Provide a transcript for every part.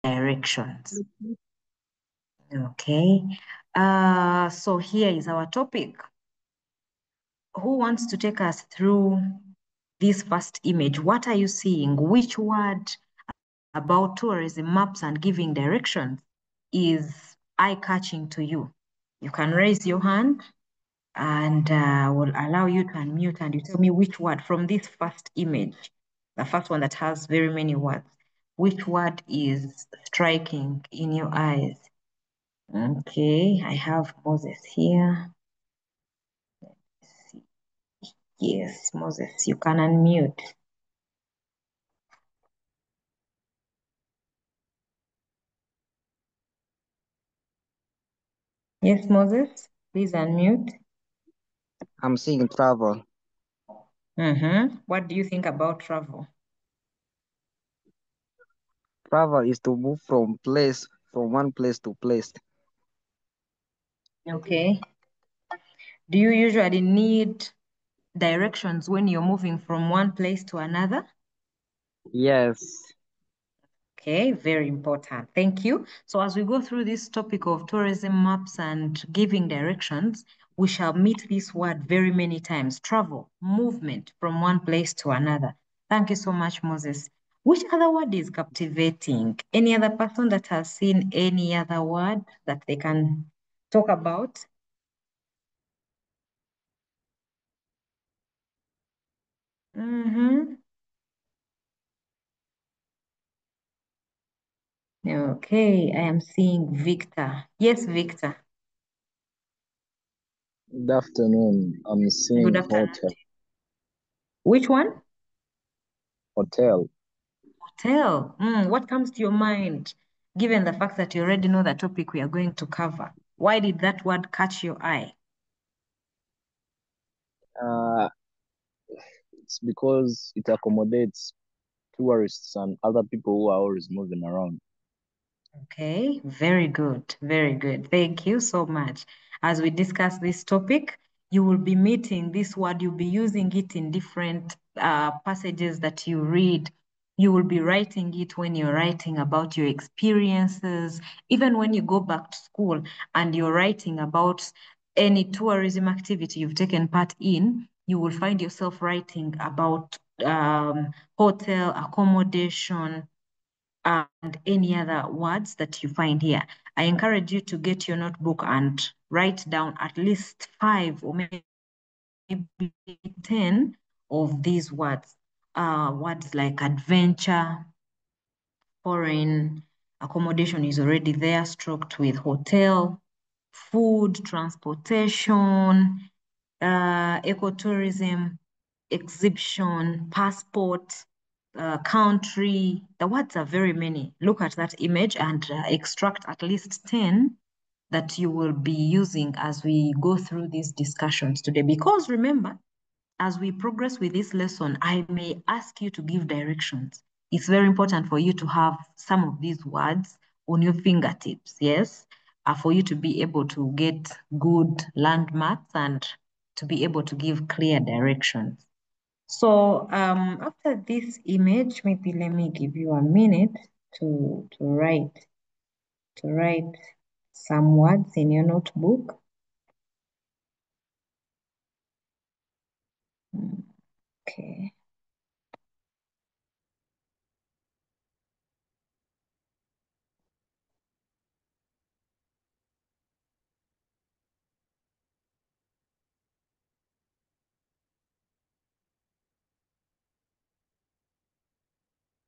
directions. Okay. So here is our topic. Who wants to take us through this first image? What are you seeing? Which word about tourism maps and giving directions is eye-catching to you? You can raise your hand and will allow you to unmute and you tell me which word from this first image, the first one that has very many words, which word is striking in your eyes? Okay, I have Moses here. Yes, Moses, you can unmute. Yes, Moses, please unmute. I'm seeing travel. What do you think about travel? Travel is to move from one place to place. Okay. Do you usually need directions when you're moving from one place to another? Yes. Okay, very important. Thank you. So as we go through this topic of tourism maps and giving directions, we shall meet this word very many times: travel, movement from one place to another. Thank you so much, Moses. Which other word is captivating? Any other person that has seen any other word that they can talk about? Okay, I am seeing Victor. Yes, Victor. Good afternoon. I'm seeing Good afternoon. hotel. Which one? Hotel. Hotel. What comes to your mind, given the fact that you already know the topic we are going to cover? Why did that word catch your eye? Uh, it's because it accommodates tourists and other people who are always moving around. Okay, very good, very good. Thank you so much. As we discuss this topic, you will be meeting this word, you'll be using it in different passages that you read. You will be writing it when you're writing about your experiences, even when you go back to school and you're writing about any tourism activity you've taken part in, you will find yourself writing about hotel accommodation, and any other words that you find here. I encourage you to get your notebook and write down at least 5 or maybe 10 of these words. Words like adventure, foreign, accommodation is already there, stroked with hotel, food, transportation, ecotourism, exhibition, passport, country. The words are very many. Look at that image and extract at least 10 that you will be using as we go through these discussions today. Because remember, as we progress with this lesson, I may ask you to give directions. It's very important for you to have some of these words on your fingertips, yes, for you to be able to get good landmarks and to be able to give clear directions. So after this image, maybe let me give you a minute to write some words in your notebook. Okay.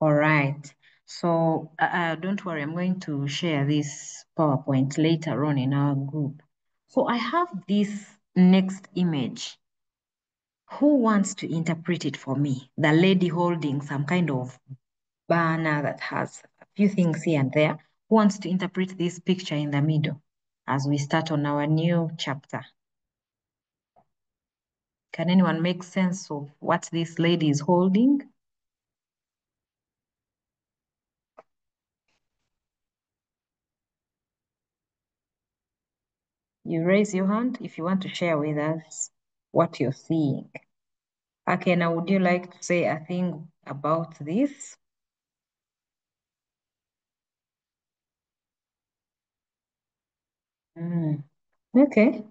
All right. So don't worry, I'm going to share this PowerPoint later on in our group. So I have this next image. Who wants to interpret it for me? The lady holding some kind of banner that has a few things here and there. Who wants to interpret this picture in the middle as we start on our new chapter? Can anyone make sense of what this lady is holding? You raise your hand if you want to share with us what you're seeing. Akena, would you like to say a thing about this? Mm. Okay.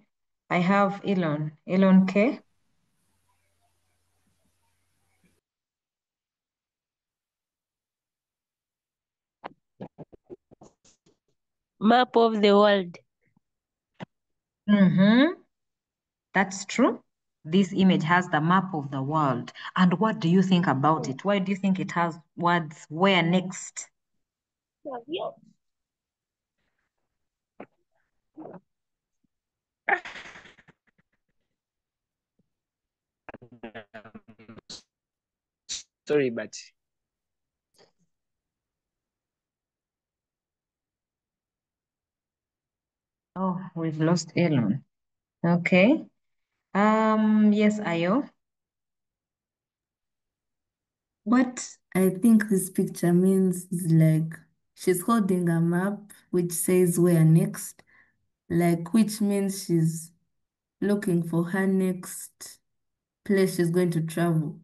I have Elon. Elon K. Map of the world. Mm-hmm. That's true. This image has the map of the world. And what do you think about it? Why do you think it has words where next? Sorry, but Oh, we've lost Elon. Okay. Yes, Ayo. What I think this picture means is like she's holding a map which says where next, like which means she's looking for her next place she's going to travel.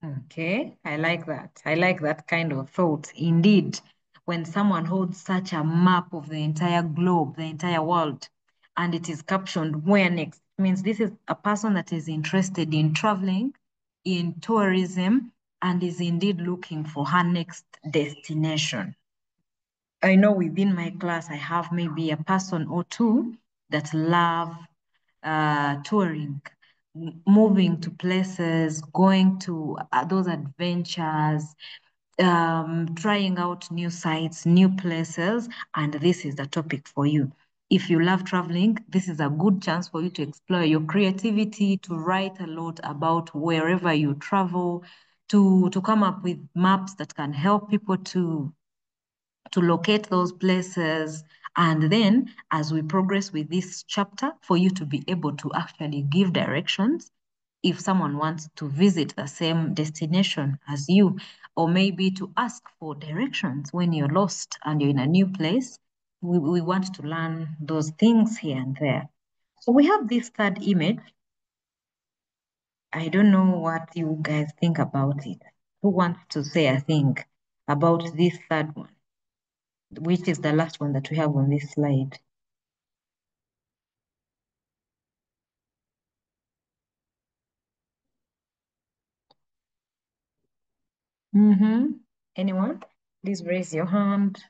Okay, I like that. I like that kind of thought. Indeed, when someone holds such a map of the entire globe, the entire world, and it is captioned where next, means this is a person that is interested in traveling, in tourism, and is indeed looking for her next destination. I know within my class, I have maybe a person or two that love touring, moving to places, going to those adventures, trying out new sites, new places, and this is the topic for you. If you love traveling, this is a good chance for you to explore your creativity, to write a lot about wherever you travel, to come up with maps that can help people to locate those places. And then as we progress with this chapter, for you to be able to actually give directions if someone wants to visit the same destination as you, or maybe to ask for directions when you're lost and you're in a new place. We want to learn those things here and there. So we have this third image. I don't know what you guys think about it. Who wants to say a thing about this third one, which is the last one that we have on this slide? Anyone? Please raise your hand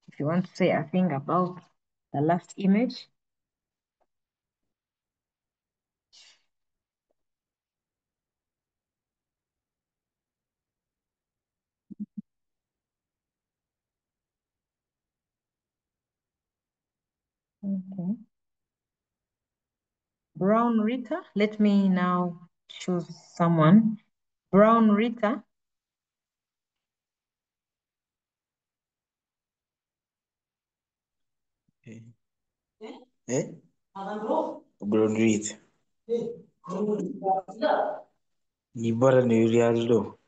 if you want to say a thing about the last image. Okay. Brown Rita, let me now choose someone. Brown Rita. eh? Ground read. Ni bora ni Urialdo.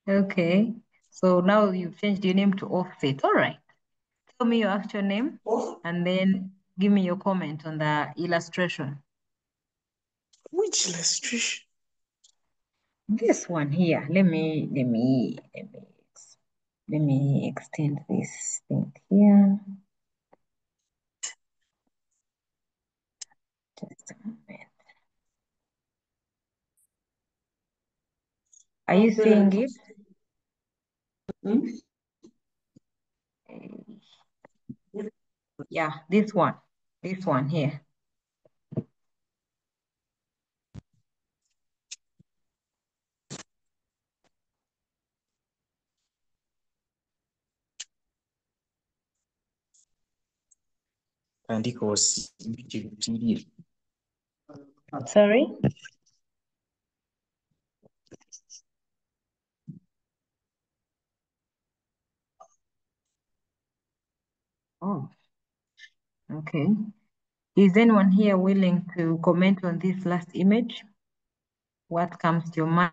Okay. So now you've changed your name to Offset. All right. Tell me your actual name and then give me your comment on the illustration. Which illustration? This one here. Let me extend this thing here. Just a moment. Are you seeing it? Yeah, this one. This one here. Andiko CBT. Sorry? Oh, okay. Is anyone here willing to comment on this last image? What comes to your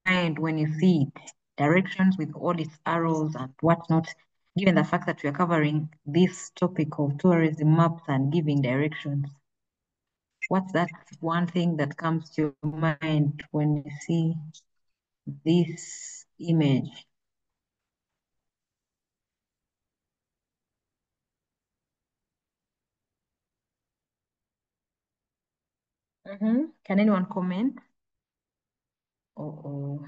mind when you see it? Directions with all its arrows and whatnot, given the fact that we are covering this topic of tourism maps and giving directions. What's that one thing that comes to your mind when you see this image? Can anyone comment? Oh.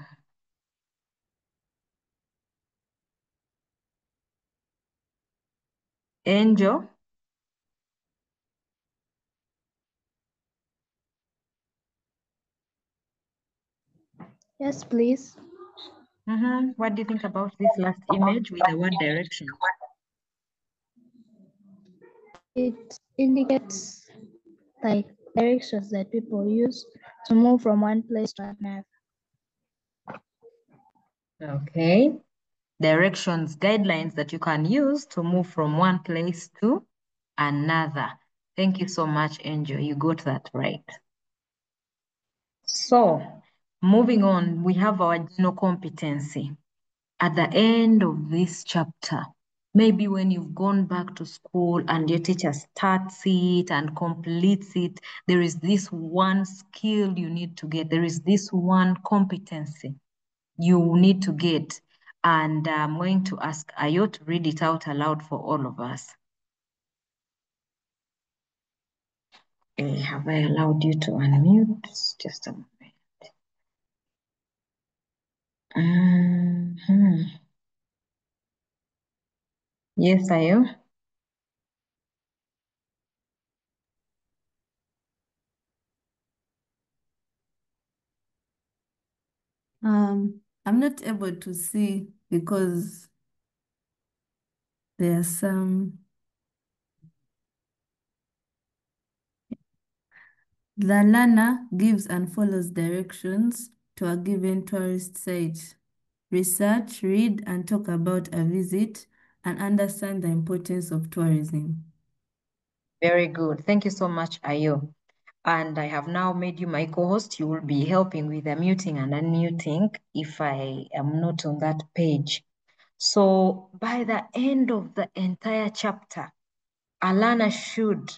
Angel? Yes, please. What do you think about this last image with the word direction? It indicates like directions that people use to move from one place to another. Okay. Directions, guidelines that you can use to move from one place to another. Thank you so much, Angel. You got that right. So, moving on, we have our general competency. At the end of this chapter, maybe when you've gone back to school and your teacher starts it and completes it, there is this one skill you need to get. There is this one competency you need to get. And I'm going to ask Ayo to read it out aloud for all of us. Have I allowed you to unmute? Just a moment. Yes, Ayo. I'm not able to see because there are some. The learner gives and follows directions to a given tourist site. Research, read, and talk about a visit and understand the importance of tourism. Very good. Thank you so much, Ayo. And I have now made you my co-host. You will be helping with the muting and unmuting if I am not on that page. So by the end of the entire chapter, a learner should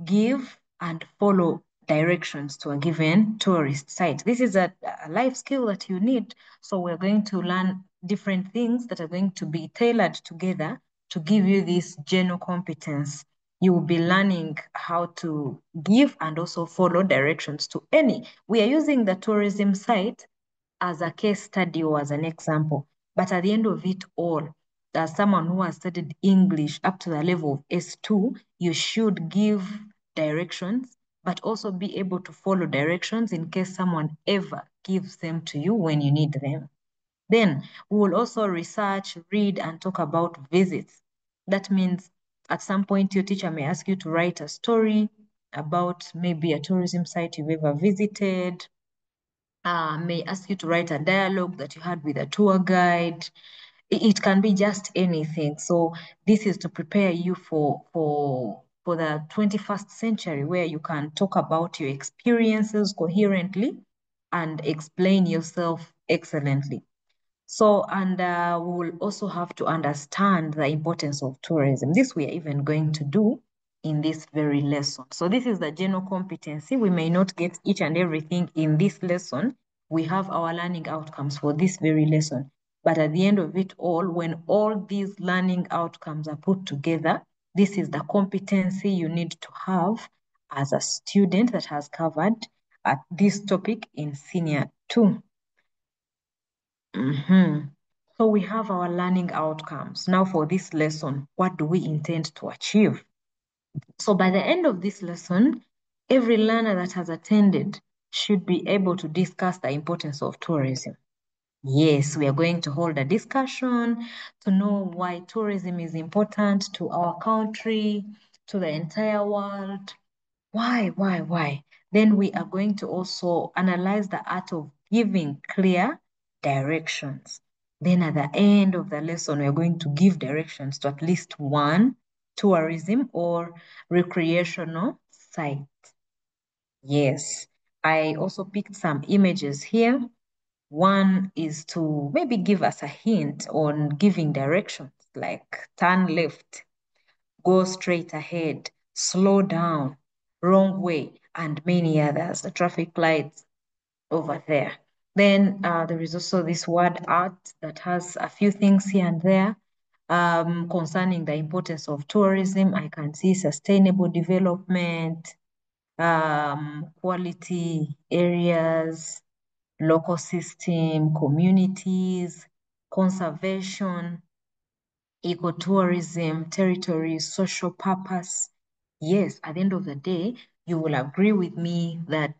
give and follow directions to a given tourist site. This is a life skill that you need. So we're going to learn different things that are going to be tailored together to give you this general competence. You will be learning how to give and also follow directions to any. We are using the tourism site as a case study or as an example. But at the end of it all, as someone who has studied English up to the level of S2, you should give directions, but also be able to follow directions in case someone ever gives them to you when you need them. Then we will also research, read, and talk about visits. That means at some point your teacher may ask you to write a story about maybe a tourism site you've ever visited, may ask you to write a dialogue that you had with a tour guide. It can be just anything. So this is to prepare you for the 21st century where you can talk about your experiences coherently and explain yourself excellently. So, and we will also have to understand the importance of tourism. This we are even going to do in this very lesson. So this is the general competency. We may not get each and everything in this lesson. We have our learning outcomes for this very lesson. But at the end of it all, when all these learning outcomes are put together, this is the competency you need to have as a student that has covered this topic in senior 2. So we have our learning outcomes. Now for this lesson, what do we intend to achieve? So by the end of this lesson, every learner that has attended should be able to discuss the importance of tourism. Yes, we are going to hold a discussion to know why tourism is important to our country, to the entire world. Why? Then we are going to also analyze the art of giving clear directions. Then at the end of the lesson, we are going to give directions to at least one tourism or recreational site. Yes, I also picked some images here. One is to maybe give us a hint on giving directions, like turn left, go straight ahead, slow down, wrong way, and many others, the traffic lights over there. Then there is also this word art that has a few things here and there concerning the importance of tourism. I can see sustainable development, quality areas, local system, communities, conservation, ecotourism, territory, social purpose. Yes, at the end of the day, you will agree with me that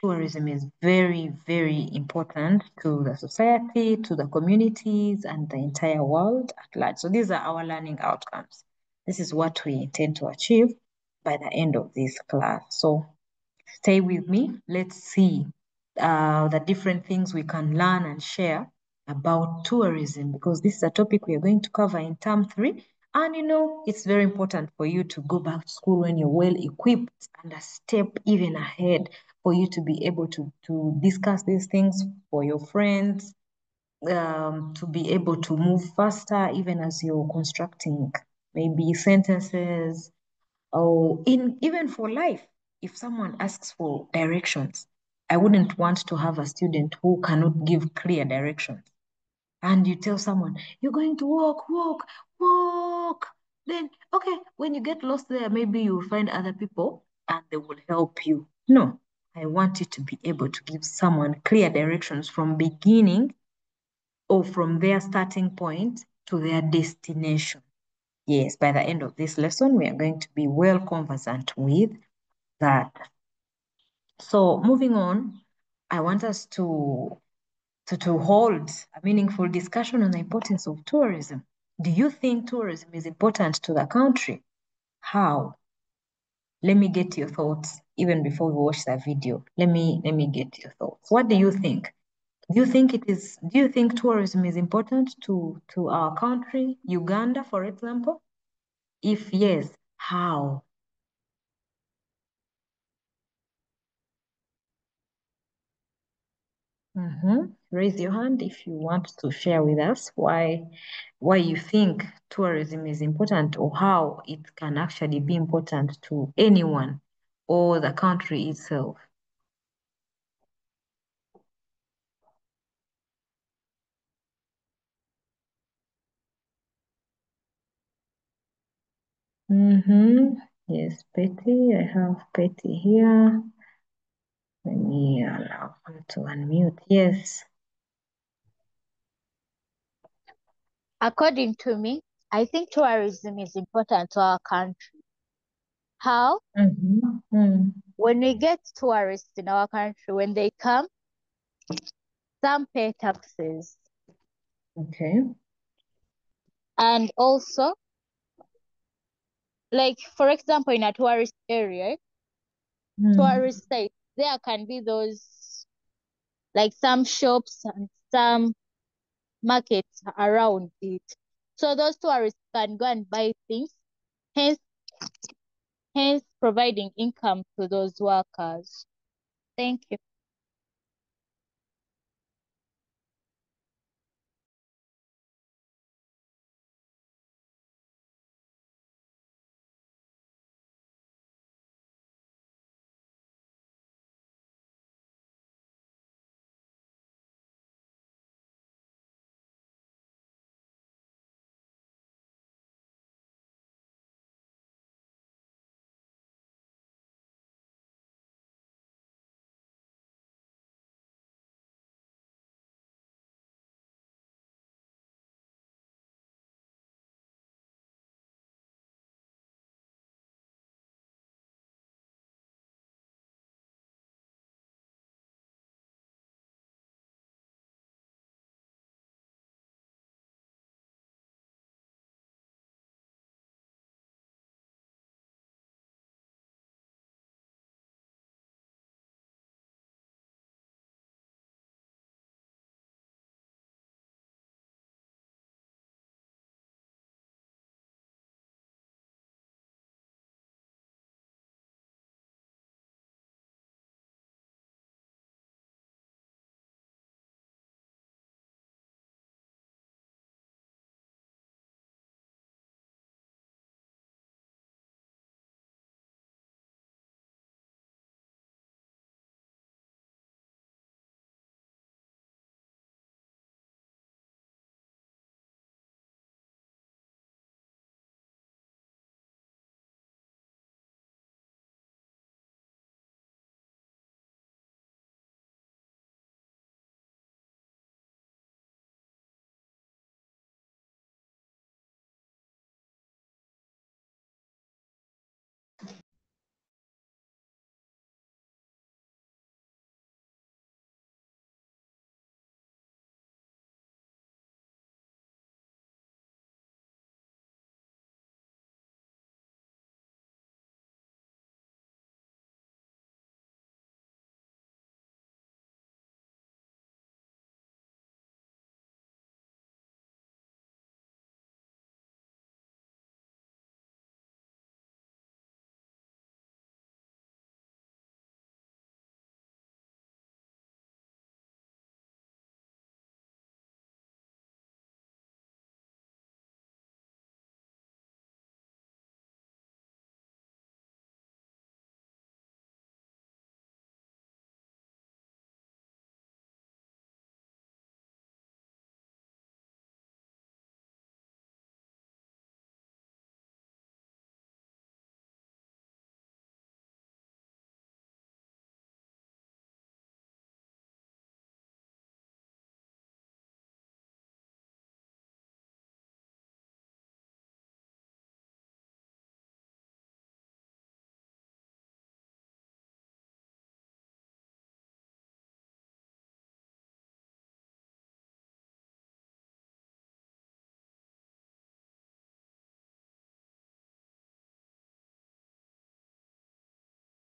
tourism is very, very important to the society, to the communities, and the entire world at large. So these are our learning outcomes. This is what we intend to achieve by the end of this class. So stay with me. Let's see the different things we can learn and share about tourism, because this is a topic we are going to cover in term 3. And it's very important for you to go back to school when you're well equipped and a step even ahead for you to be able to discuss these things for your friends, to be able to move faster even as you're constructing maybe sentences, or even for life. If someone asks for directions, I wouldn't want to have a student who cannot give clear directions. And you tell someone, you're going to walk. Then, okay, when you get lost there, maybe you'll find other people and they will help you. No, I want you to be able to give someone clear directions from beginning or from their starting point to their destination. Yes, by the end of this lesson, we are going to be well conversant with that. So moving on, I want us to hold a meaningful discussion on the importance of tourism. Do you think tourism is important to the country? How? Let me get your thoughts even before we watch the video. Let me get your thoughts. What do you think? Do you think tourism is important to our country, Uganda, for example? If yes, how? Raise your hand if you want to share with us why you think tourism is important, or how it can actually be important to anyone or the country itself. Yes, Betty, I have Betty here. Let me allow her to unmute. Yes. According to me, I think tourism is important to our country. How? When we get tourists in our country, when they come, some pay taxes. Okay. And also, like, for example, in a tourist area, tourist site, there can be those, like some shops and some markets around it. So those tourists can go and buy things, hence providing income to those workers. Thank you.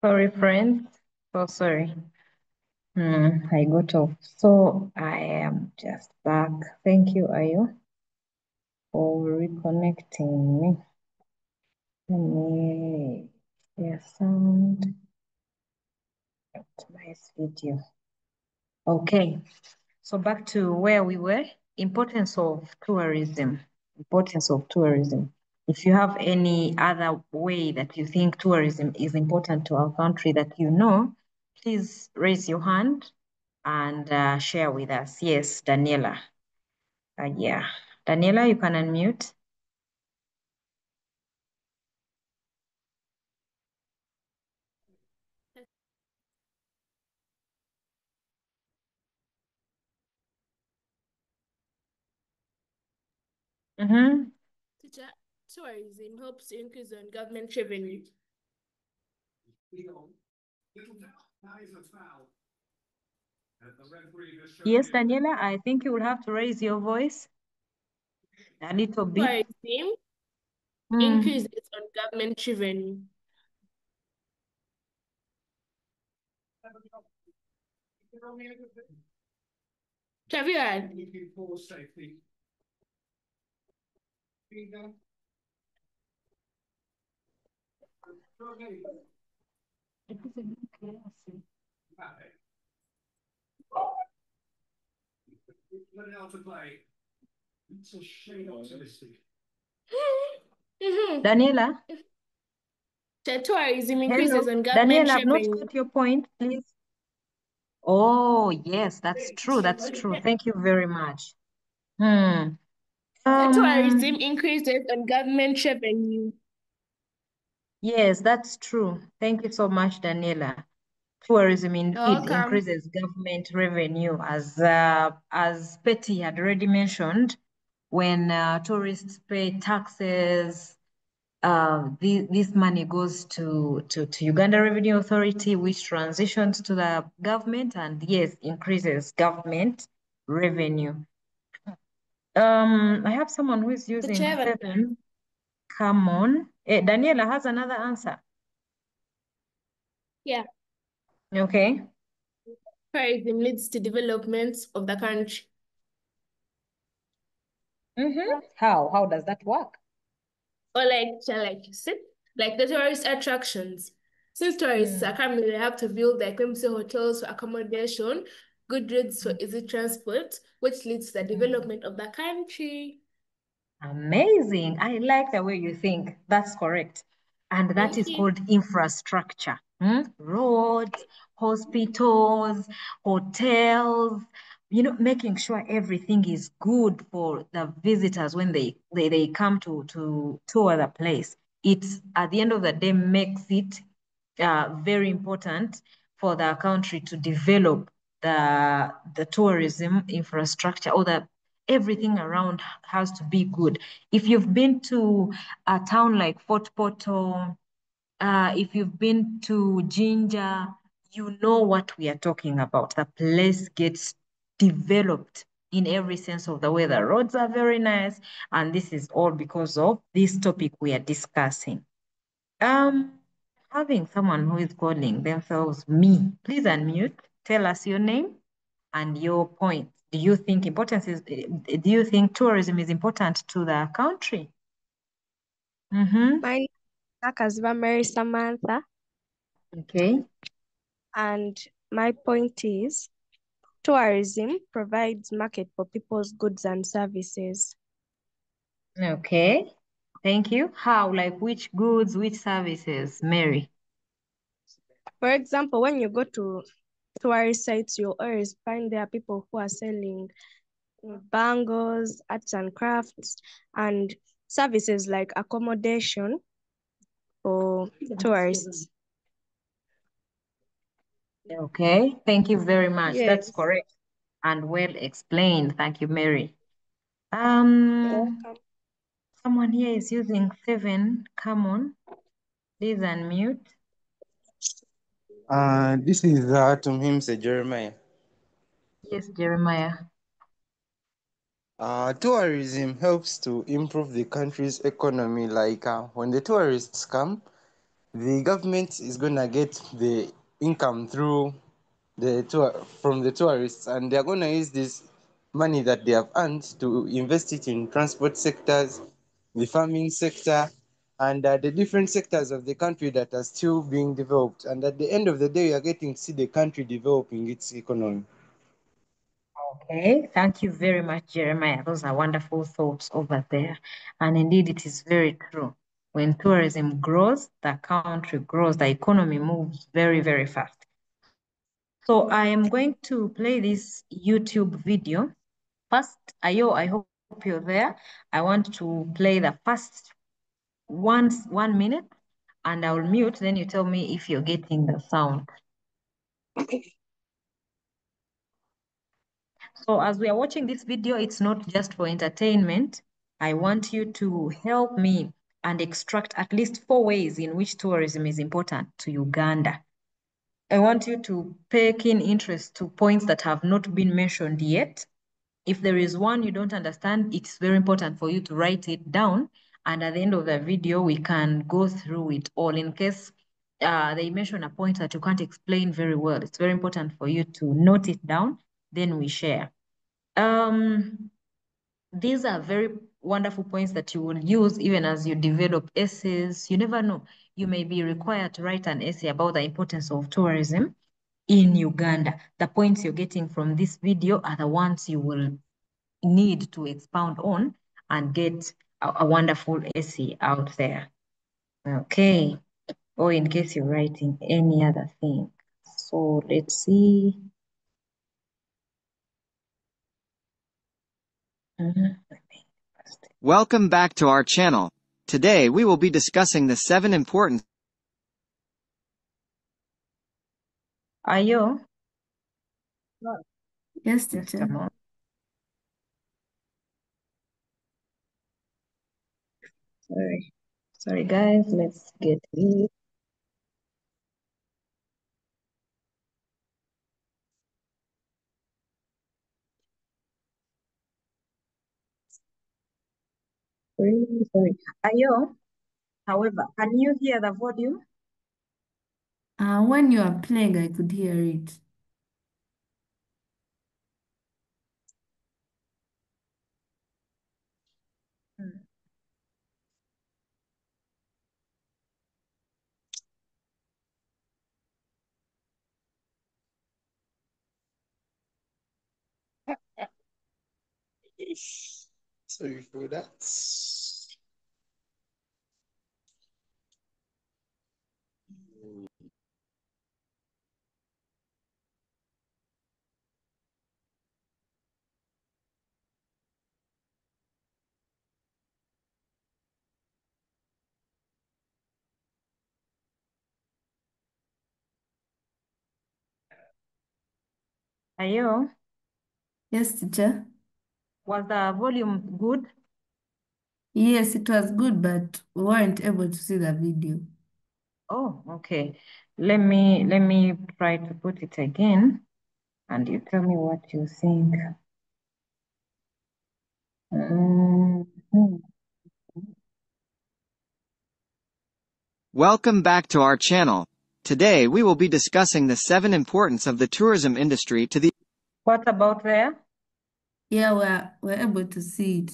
Sorry, friends. So sorry. I got off. So I am just back. Thank you, Ayo, for reconnecting me. Let me share sound. Nice video. Okay. So back to where we were. Importance of tourism. Importance of tourism. If you have any other way that you think tourism is important to our country that you know, please raise your hand and share with us. Yes, Daniela. Yeah. Daniela, you can unmute. Mm-hmm. Teacher, tourism helps to increase on government revenue. Yes, Daniela, I think you will have to raise your voice a little bit. Tourism Mm. increases on government revenue. Have you heard? Daniela? The tourism increases Hello. on government Daniela, I've not revenue. got your point, please. Oh, yes, that's true. That's true. Thank you very much. Hmm. The tourism increases on government revenue. Yes, that's true. Thank you so much, Daniela. Tourism indeed Welcome. increases government revenue, as Betty had already mentioned. When tourists pay taxes, this money goes to Uganda Revenue Authority, which transitions to the government, and yes, increases government revenue. I have someone who is using Teacher, 7. Come on. Daniela has another answer. yeah, Okay. tourism leads to development of the country. How does that work? Or like you said, like the tourist attractions. Since tourists are coming, they have to build like let me say hotels for accommodation, good roads for easy transport, which leads to the development of the country. Amazing. I like the way you think. That's correct. And that Thank is you. called infrastructure. Roads, hospitals, hotels, making sure everything is good for the visitors when they come to tour the place. It's at the end of the day makes it very important for the country to develop the tourism infrastructure, or the everything around has to be good. If you've been to a town like Fort Portal, if you've been to Ginger, you know what we are talking about. The place gets developed in every sense of the way. The roads are very nice, and this is all because of this topic we are discussing. Um, Having someone who is calling themselves me, please unmute. Tell us your name and your point. Do you think tourism is important to the country? My name is Mary Samantha, Okay. and my point is tourism provides market for people's goods and services. Okay. Thank you. How? Like which goods, which services, Mary? For example, when you go to tourist sites, you'll always find there are people who are selling bangles, arts and crafts, and services like accommodation for tourists. Okay. Thank you very much. That's Yes. correct and well explained. Thank you, Mary. You're welcome. Someone here is using 7. Come on. Please unmute. This is to him, say Jeremiah. Yes, Jeremiah. Tourism helps to improve the country's economy. Like when the tourists come, the government is gonna get the income through the tour from the tourists, and they're gonna use this money that they have earned to invest it in transport sectors, the farming sector, and the different sectors of the country that are still being developed. And at the end of the day, you are getting to see the country developing its economy. Okay, thank you very much, Jeremiah. Those are wonderful thoughts over there. And indeed, it is very true. When tourism grows, the country grows, the economy moves very, very fast. So I am going to play this YouTube video. First, Ayo, I hope you're there. I want to play the first 1 minute, and I'll mute, then you tell me if you're getting the sound. So as we are watching this video, it's not just for entertainment. I want you to help me and extract at least 4 ways in which tourism is important to Uganda. I want you to pay keen interest to points that have not been mentioned yet. If there is one you don't understand, it's very important for you to write it down. And at the end of the video, we can go through it all. In case they mention a point that you can't explain very well, it's very important for you to note it down, then we share. These are very wonderful points that you will use even as you develop essays. You never know. You may be required to write an essay about the importance of tourism in Uganda. The points you're getting from this video are the ones you will need to expound on and get a wonderful essay out there. Okay. Or in case you're writing any other thing. So let's see. Welcome back to our channel. Today we will be discussing the 7 important. Ayo? Yes, Just a teacher. moment. Sorry guys, let's get it. Really sorry. Ayo, however, can you hear the volume? When you are playing, I could hear it. Sorry for that. Ayo, Yes, teacher. was the volume good? Yes, it was good, but we weren't able to see the video. Oh, okay. Let me try to put it again, and you tell me what you think. Mhm. Welcome back to our channel. Today we will be discussing the 7 importance of the tourism industry to the. What about there? Yeah, we're able to see it.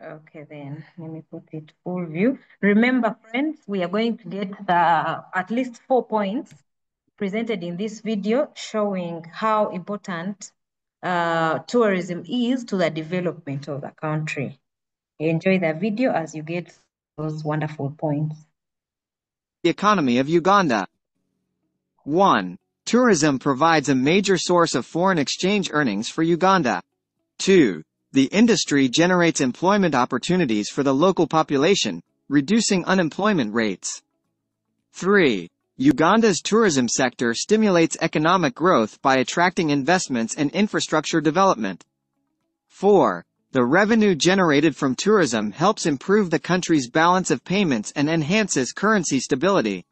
Okay, then let me put it full view. Remember, friends, we are going to get the at least 4 points presented in this video showing how important tourism is to the development of the country. Enjoy the video as you get those wonderful points. The economy of Uganda. 1. Tourism provides a major source of foreign exchange earnings for Uganda. 2. The industry generates employment opportunities for the local population, reducing unemployment rates. 3. Uganda's tourism sector stimulates economic growth by attracting investments and infrastructure development. 4. The revenue generated from tourism helps improve the country's balance of payments and enhances currency stability.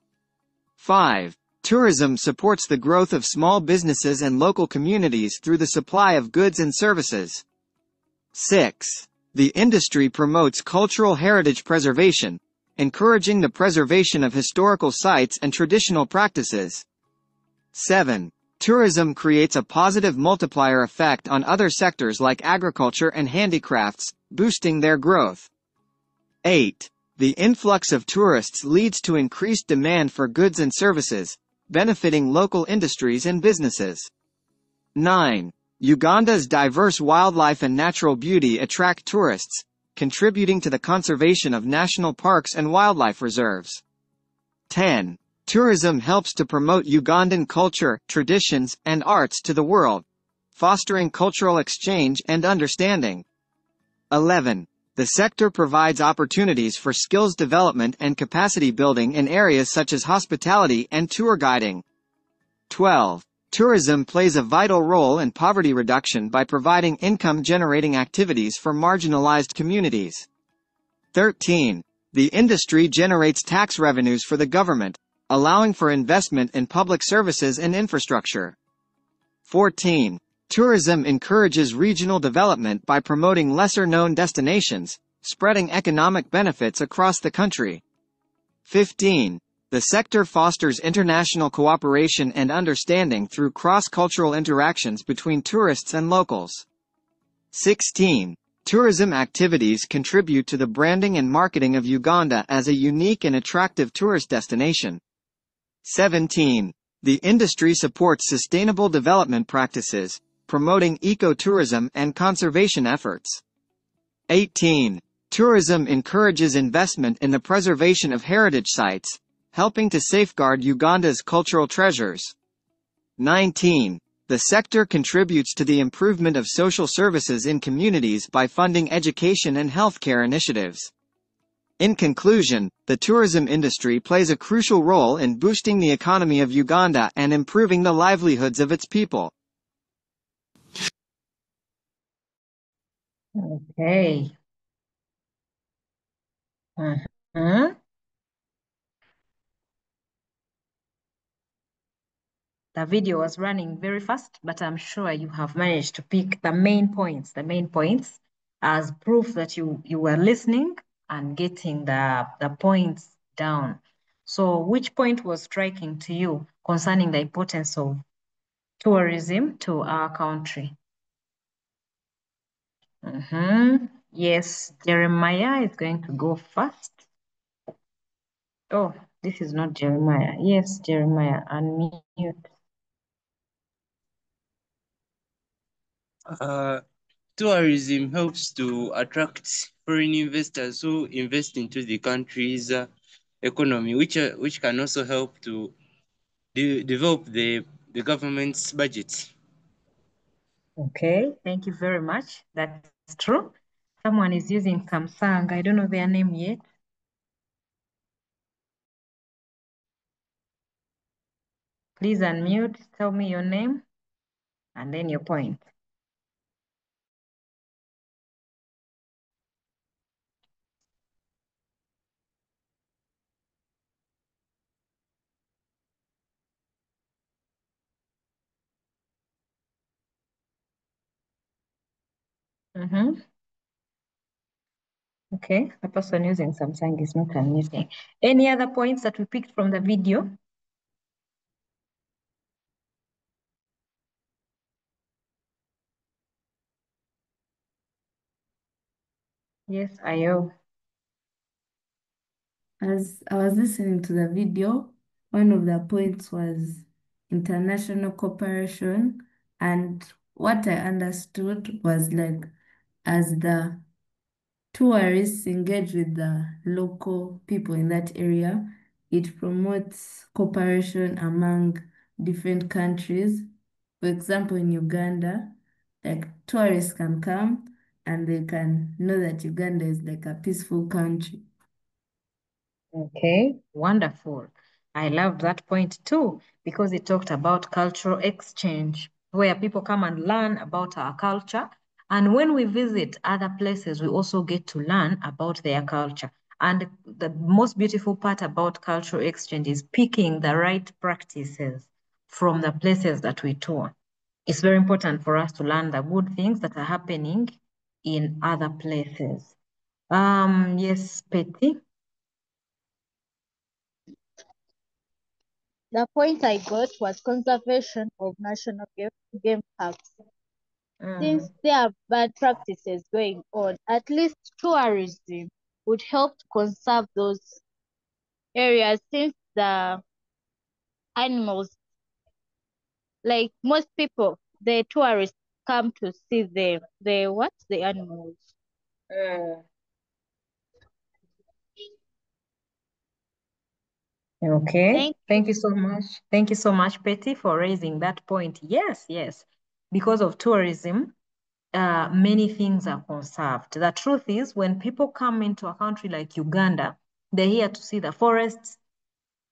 5. Tourism supports the growth of small businesses and local communities through the supply of goods and services. 6. The industry promotes cultural heritage preservation, encouraging the preservation of historical sites and traditional practices. 7. Tourism creates a positive multiplier effect on other sectors like agriculture and handicrafts, boosting their growth. 8. The influx of tourists leads to increased demand for goods and services, benefiting local industries and businesses. 9. Uganda's diverse wildlife and natural beauty attract tourists, contributing to the conservation of national parks and wildlife reserves. 10. Tourism helps to promote Ugandan culture, traditions, and arts to the world, fostering cultural exchange and understanding. 11. The sector provides opportunities for skills development and capacity building in areas such as hospitality and tour guiding. 12. Tourism plays a vital role in poverty reduction by providing income-generating activities for marginalized communities. 13. The industry generates tax revenues for the government, allowing for investment in public services and infrastructure. 14. Tourism encourages regional development by promoting lesser-known destinations, spreading economic benefits across the country. 15. The sector fosters international cooperation and understanding through cross-cultural interactions between tourists and locals. 16. Tourism activities contribute to the branding and marketing of Uganda as a unique and attractive tourist destination. 17. The industry supports sustainable development practices, promoting ecotourism and conservation efforts. 18. Tourism encourages investment in the preservation of heritage sites, helping to safeguard Uganda's cultural treasures. 19. The sector contributes to the improvement of social services in communities by funding education and healthcare initiatives. In conclusion, the tourism industry plays a crucial role in boosting the economy of Uganda and improving the livelihoods of its people. Okay. Mhm. The video was running very fast, but I'm sure you have managed to pick the main points, as proof that you were listening and getting the points down. So which point was striking to you concerning the importance of tourism to our country? Yes, Jeremiah is going to go first. Oh, this is not Jeremiah. Yes, Jeremiah, unmute. Tourism helps to attract foreign investors who invest into the country's economy, which can also help to develop the government's budget. Okay, thank you very much. That's true. Someone is using Samsung. I don't know their name yet. Please unmute, tell me your name, and then your point. Okay, the person using Samsung is not unmuting. Any other points that we picked from the video? Yes, Ayo. As I was listening to the video, one of the points was international cooperation, and what I understood was like as the tourists engage with the local people in that area, it promotes cooperation among different countries. For example, in Uganda, like tourists can come and they can know that Uganda is like a peaceful country. Okay, wonderful. I love that point too, because it talked about cultural exchange, where people come and learn about our culture. And when we visit other places, we also get to learn about their culture. And the most beautiful part about cultural exchange is picking the right practices from the places that we tour. It's very important for us to learn the good things that are happening in other places. Yes, Petty. The point I got was conservation of national game parks. Since there are bad practices going on, at least tourism would help to conserve those areas since the animals, like most people, the tourists come to see the animals. Okay, Thank thank you so much. Thank you so much, Betty, for raising that point. Yes, yes. Because of tourism, many things are conserved. The truth is, when people come into a country like Uganda, they're here to see the forests,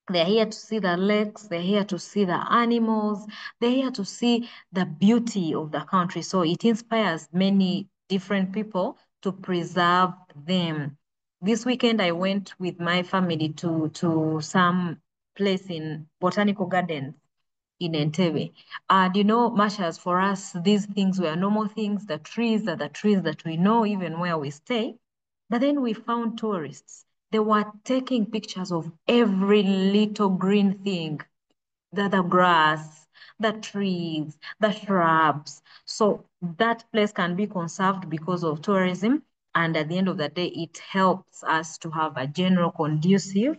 they're here to see the lakes, they're here to see the animals, they're here to see the beauty of the country. So it inspires many different people to preserve them. This weekend, I went with my family to some place in Botanical Gardens in Entebbe. And you know, Mashas, for us, these things were normal things. The trees are the trees that we know even where we stay. But then we found tourists. They were taking pictures of every little green thing, the grass, the trees, the shrubs. So that place can be conserved because of tourism. And at the end of the day, it helps us to have a general conducive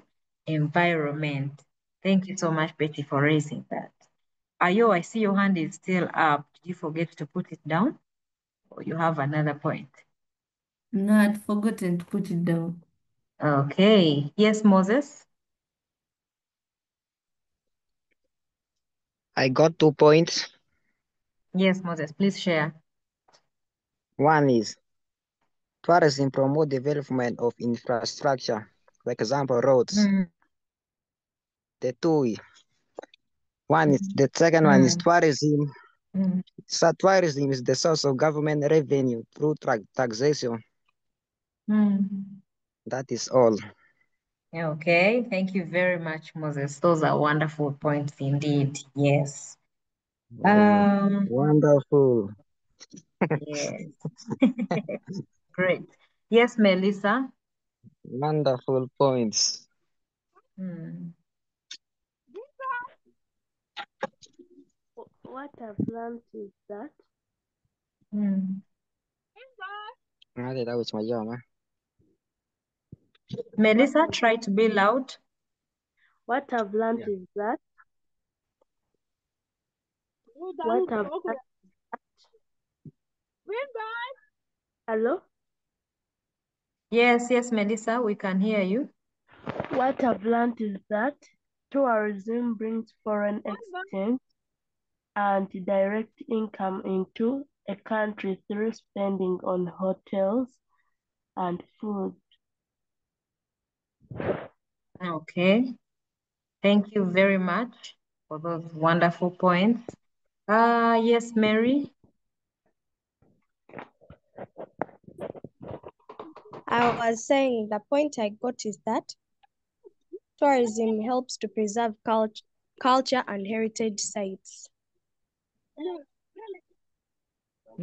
environment. Thank you so much, Betty, for raising that. Ayo, I see your hand is still up. Did you forget to put it down? Or you have another point? No, I'd forgotten to put it down. Okay. Yes, Moses? I got 2 points. Yes, Moses, please share. One is tourism promote development of infrastructure, for example, roads. Mm, The two, one is the second one is mm, tourism. mm, So tourism is the source of government revenue through taxation. mm. That is all. Okay, thank you very much, Moses. Those are wonderful points indeed. Yes. Oh, Um, wonderful. yes. Great. Yes, Melissa. Wonderful points. Mm, What I've learned is that mm. That was my job, what Melissa, I've, try to be loud. what I've learned Yeah. is that what I've learned, hello? Yes, yes, Melissa, we can hear you. What I've learned is that tourism brings foreign exchange and direct income into a country through spending on hotels and food. Okay. Thank you very much for those wonderful points. Yes, Mary. I was saying the point I got is that tourism helps to preserve culture and heritage sites.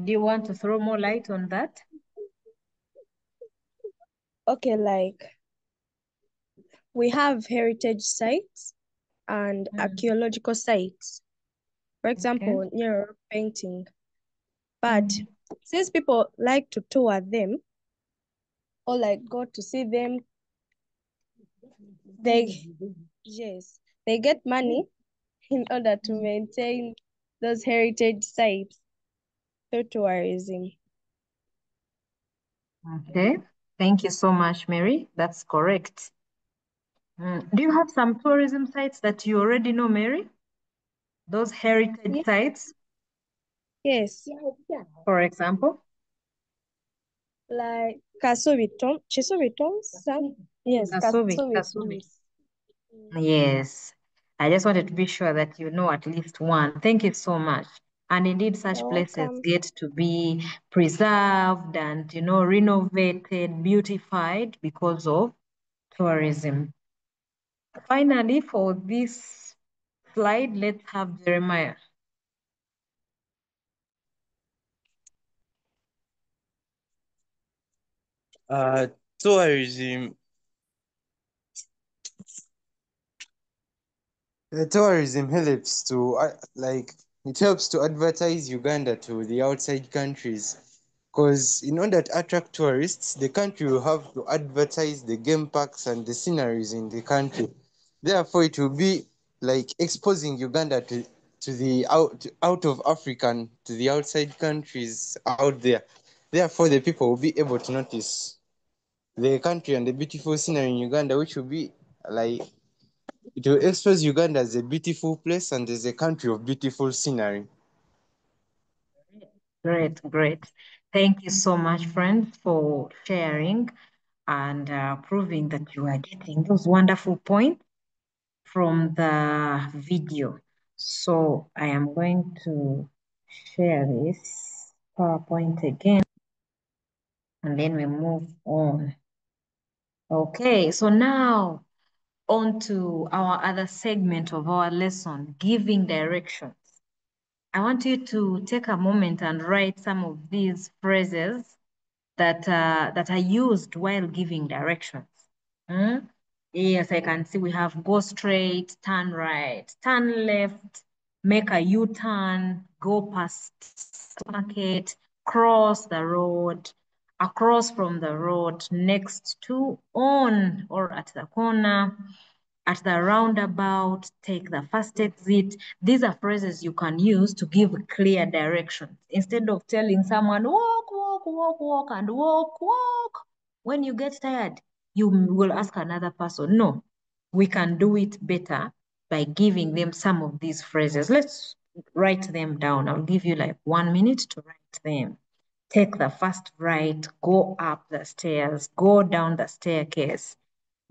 Do you want to throw more light on that? Okay, like we have heritage sites and archaeological sites. For Okay. example, near painting. But Mm. since people like to tour them or like go to see them, they yes, they get money in order to maintain those heritage sites through tourism. Okay. Thank you so much, Mary. That's correct. Do you have some tourism sites that you already know, Mary? Those heritage sites, Yes, for example? like Chisubitom, yes, Kasubi, Kasubitom. Kasubi. Yes. I just wanted to be sure that you know at least one. Thank you so much. And indeed, such You're places welcome. get to be preserved and, renovated, beautified because of tourism. Finally, for this slide, let's have Jeremiah. Tourism, 。Tourism helps to like it helps to advertise Uganda to the outside countries. Because in order to attract tourists, the country will have to advertise the game parks and the sceneries in the country. Therefore, it will be like exposing Uganda to the out of African to the outside countries out there. Therefore, the people will be able to notice the country and the beautiful scenery in Uganda, which will be like it will expose Uganda as a beautiful place and as a country of beautiful scenery. Great, great. Thank you so much, friend, for sharing and proving that you are getting those wonderful points from the video. So I am going to share this PowerPoint again, and then we move on. Okay, so now on to our other segment of our lesson, giving directions. I want you to take a moment and write some of these phrases that are used while giving directions. Hmm? Yes, I can see we have go straight, turn right, turn left, make a U-turn, go past market, cross the road, across from the road, next to, on or at the corner, at the roundabout, take the first exit. These are phrases you can use to give clear directions. Instead of telling someone, walk, walk, walk, walk, and walk, walk. When you get tired, you will ask another person. No, we can do it better by giving them some of these phrases. Let's write them down. I'll give you like 1 minute to write them. Take the first right, go up the stairs, go down the staircase,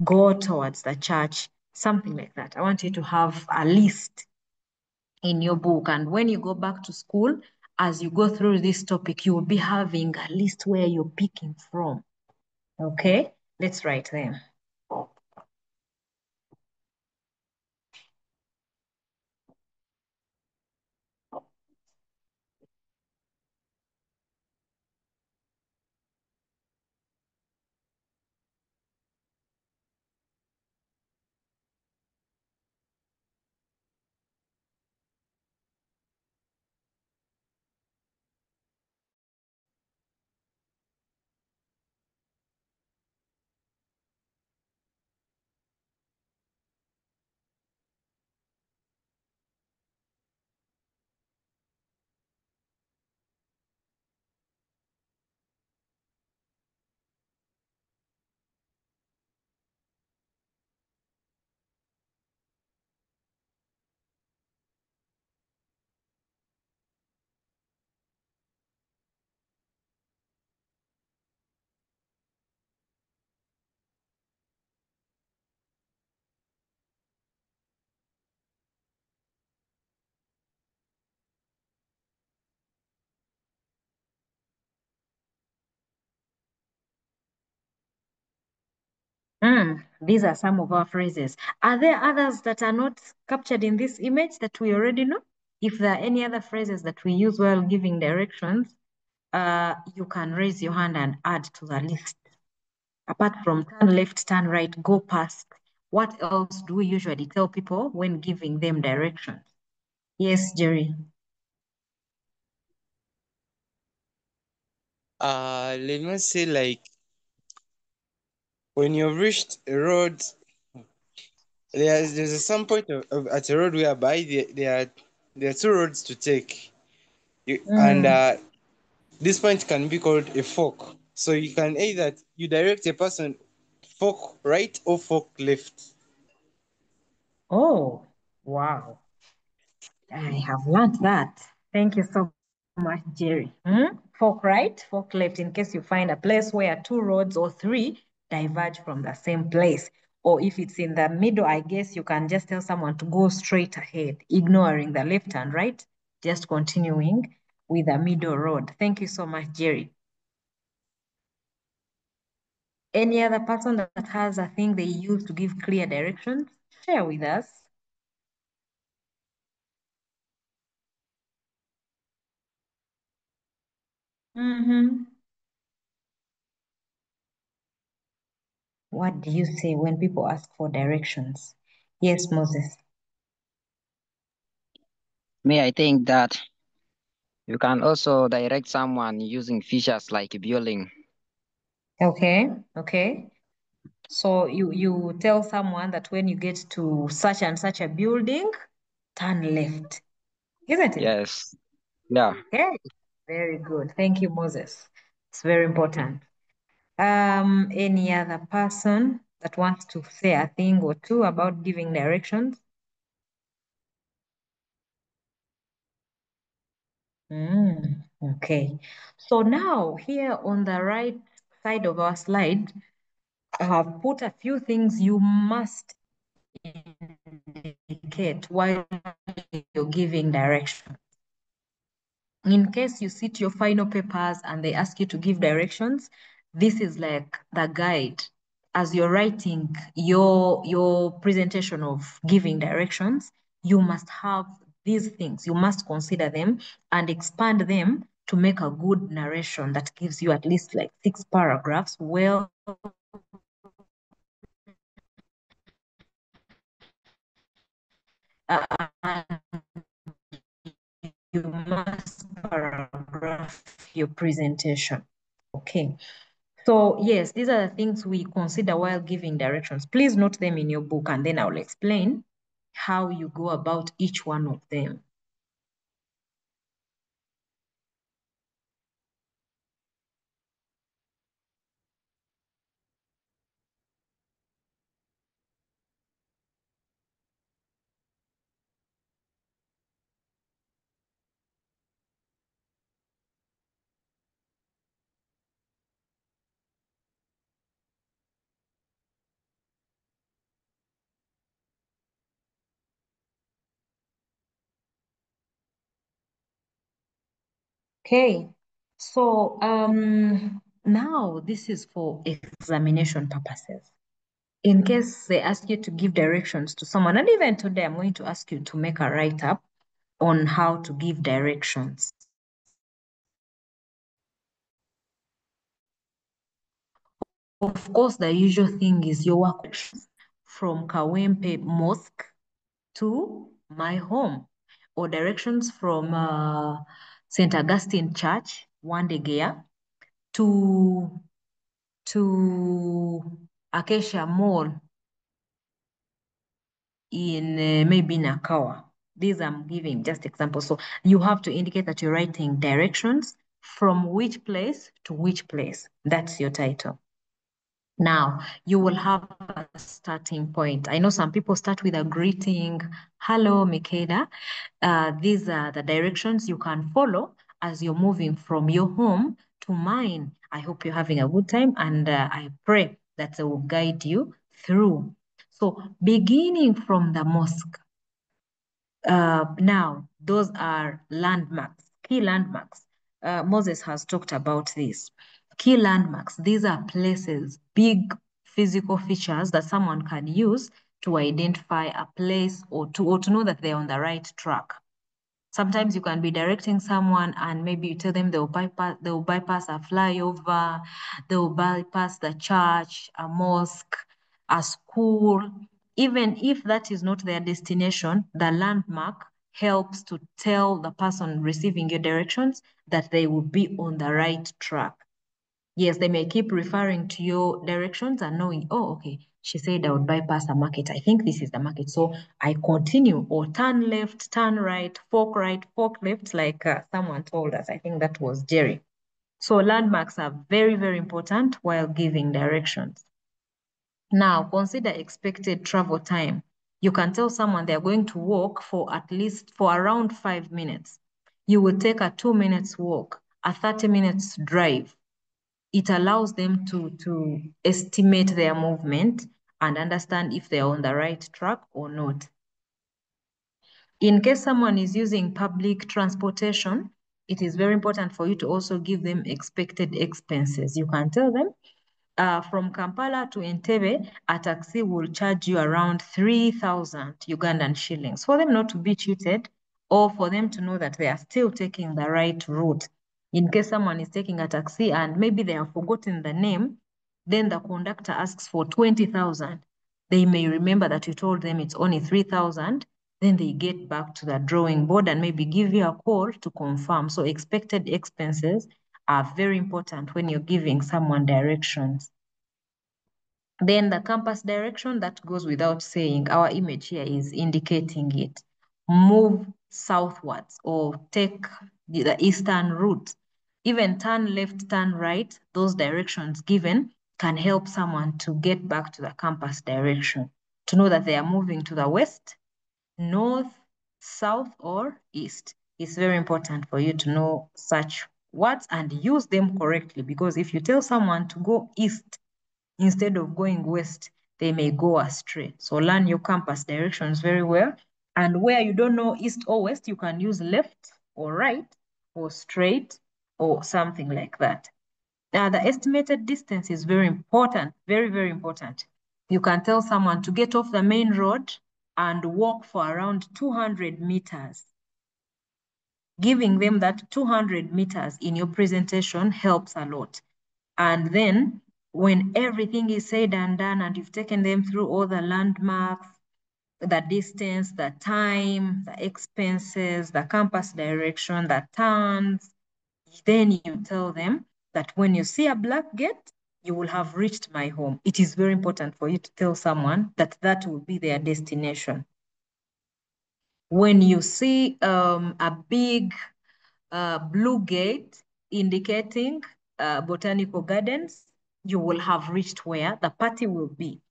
go towards the church, something like that. I want you to have a list in your book. And when you go back to school, as you go through this topic, you will be having a list where you're picking from. Okay, let's write them. These are some of our phrases. Are there others that are not captured in this image that we already know? If there are any other phrases that we use while giving directions, you can raise your hand and add to the list. Apart from turn left, turn right, go past, what else do we usually tell people when giving them directions? Yes, Jerry. Let me say like when you've reached a road, there's some point at a road whereby there are two roads to take. And this point can be called a fork. So you can either you direct a person fork right or fork left. Oh, wow. I have learned that. Thank you so much, Jerry. Fork right, fork left, in case you find a place where two roads or three diverge from the same place. Or if it's in the middle, I guess you can just tell someone to go straight ahead, ignoring the left and right, just continuing with the middle road. Thank you so much, Jerry. Any other person that has a thing they use to give clear directions? Share with us. What do you say when people ask for directions? Yes, Moses. Me, I think that you can also direct someone using features like building. Okay, okay. So you tell someone that when you get to such and such a building, turn left, isn't it? Yes. Yeah. Okay, very good. Thank you, Moses. It's very important. Any other person that wants to say a thing or two about giving directions? Okay. So now here on the right side of our slide, I have put a few things you must indicate while you're giving direction. In case you sit your final papers and they ask you to give directions, this is like the guide. As you're writing your presentation of giving directions, you must have these things. You must consider them and expand them to make a good narration that gives you at least like 6 paragraphs well and you must paragraph your presentation. Okay. So yes, these are the things we consider while giving directions. Please note them in your book and then I'll explain how you go about each one of them. Okay, so now this is for examination purposes. In case they ask you to give directions to someone, and even today I'm going to ask you to make a write-up on how to give directions. Of course, the usual thing is your work from Kawempe Mosque to my home, or directions from St. Augustine Church, Wandegea, to Acacia Mall in maybe Nakawa. These I'm giving just examples. So you have to indicate that you're writing directions from which place to which place. That's your title. Now, you will have a starting point. I know some people start with a greeting. Hello, Mikeda. These are the directions you can follow as you're moving from your home to mine. I hope you're having a good time and I pray that they will guide you through. So beginning from the mosque, now those are landmarks, key landmarks. Moses has talked about this. Key landmarks, these are places, big physical features that someone can use to identify a place or to know that they're on the right track. Sometimes you can be directing someone and maybe you tell them they'll bypass a flyover, they'll bypass the church, a mosque, a school. Even if that is not their destination, the landmark helps to tell the person receiving your directions that they will be on the right track. Yes, they may keep referring to your directions and knowing, oh, okay, she said I would bypass a market. I think this is the market. So I continue or turn left, turn right, fork left, like someone told us. I think that was Jerry. So landmarks are very, very important while giving directions. Now, consider expected travel time. You can tell someone they're going to walk for around 5 minutes. You will take a 2 minutes walk, a 30 minutes drive. It allows them to estimate their movement and understand if they're on the right track or not. In case someone is using public transportation, it is very important for you to also give them expected expenses. You can tell them from Kampala to Entebbe, a taxi will charge you around 3,000 Ugandan shillings for them not to be cheated or for them to know that they are still taking the right route. In case someone is taking a taxi and maybe they have forgotten the name, then the conductor asks for 20,000. They may remember that you told them it's only 3,000. then they get back to the drawing board and maybe give you a call to confirm. So expected expenses are very important when you're giving someone directions. Then the compass direction, that goes without saying. Our image here is indicating it. Move southwards or take the eastern route. Even turn left, turn right, those directions given can help someone to get back to the compass direction, to know that they are moving to the west, north, south, or east. It's very important for you to know such words and use them correctly, because if you tell someone to go east instead of going west, they may go astray. So learn your compass directions very well. And where you don't know east or west, you can use left or right or straight or something like that. Now, the estimated distance is very important, very, very important. You can tell someone to get off the main road and walk for around 200 meters. Giving them that 200 meters in your presentation helps a lot. And then when everything is said and done and you've taken them through all the landmarks, the distance, the time, the expenses, the compass direction, the turns, then you tell them that when you see a black gate, you will have reached my home. It is very important for you to tell someone that that will be their destination. When you see a big blue gate indicating botanical gardens, you will have reached where the party will be.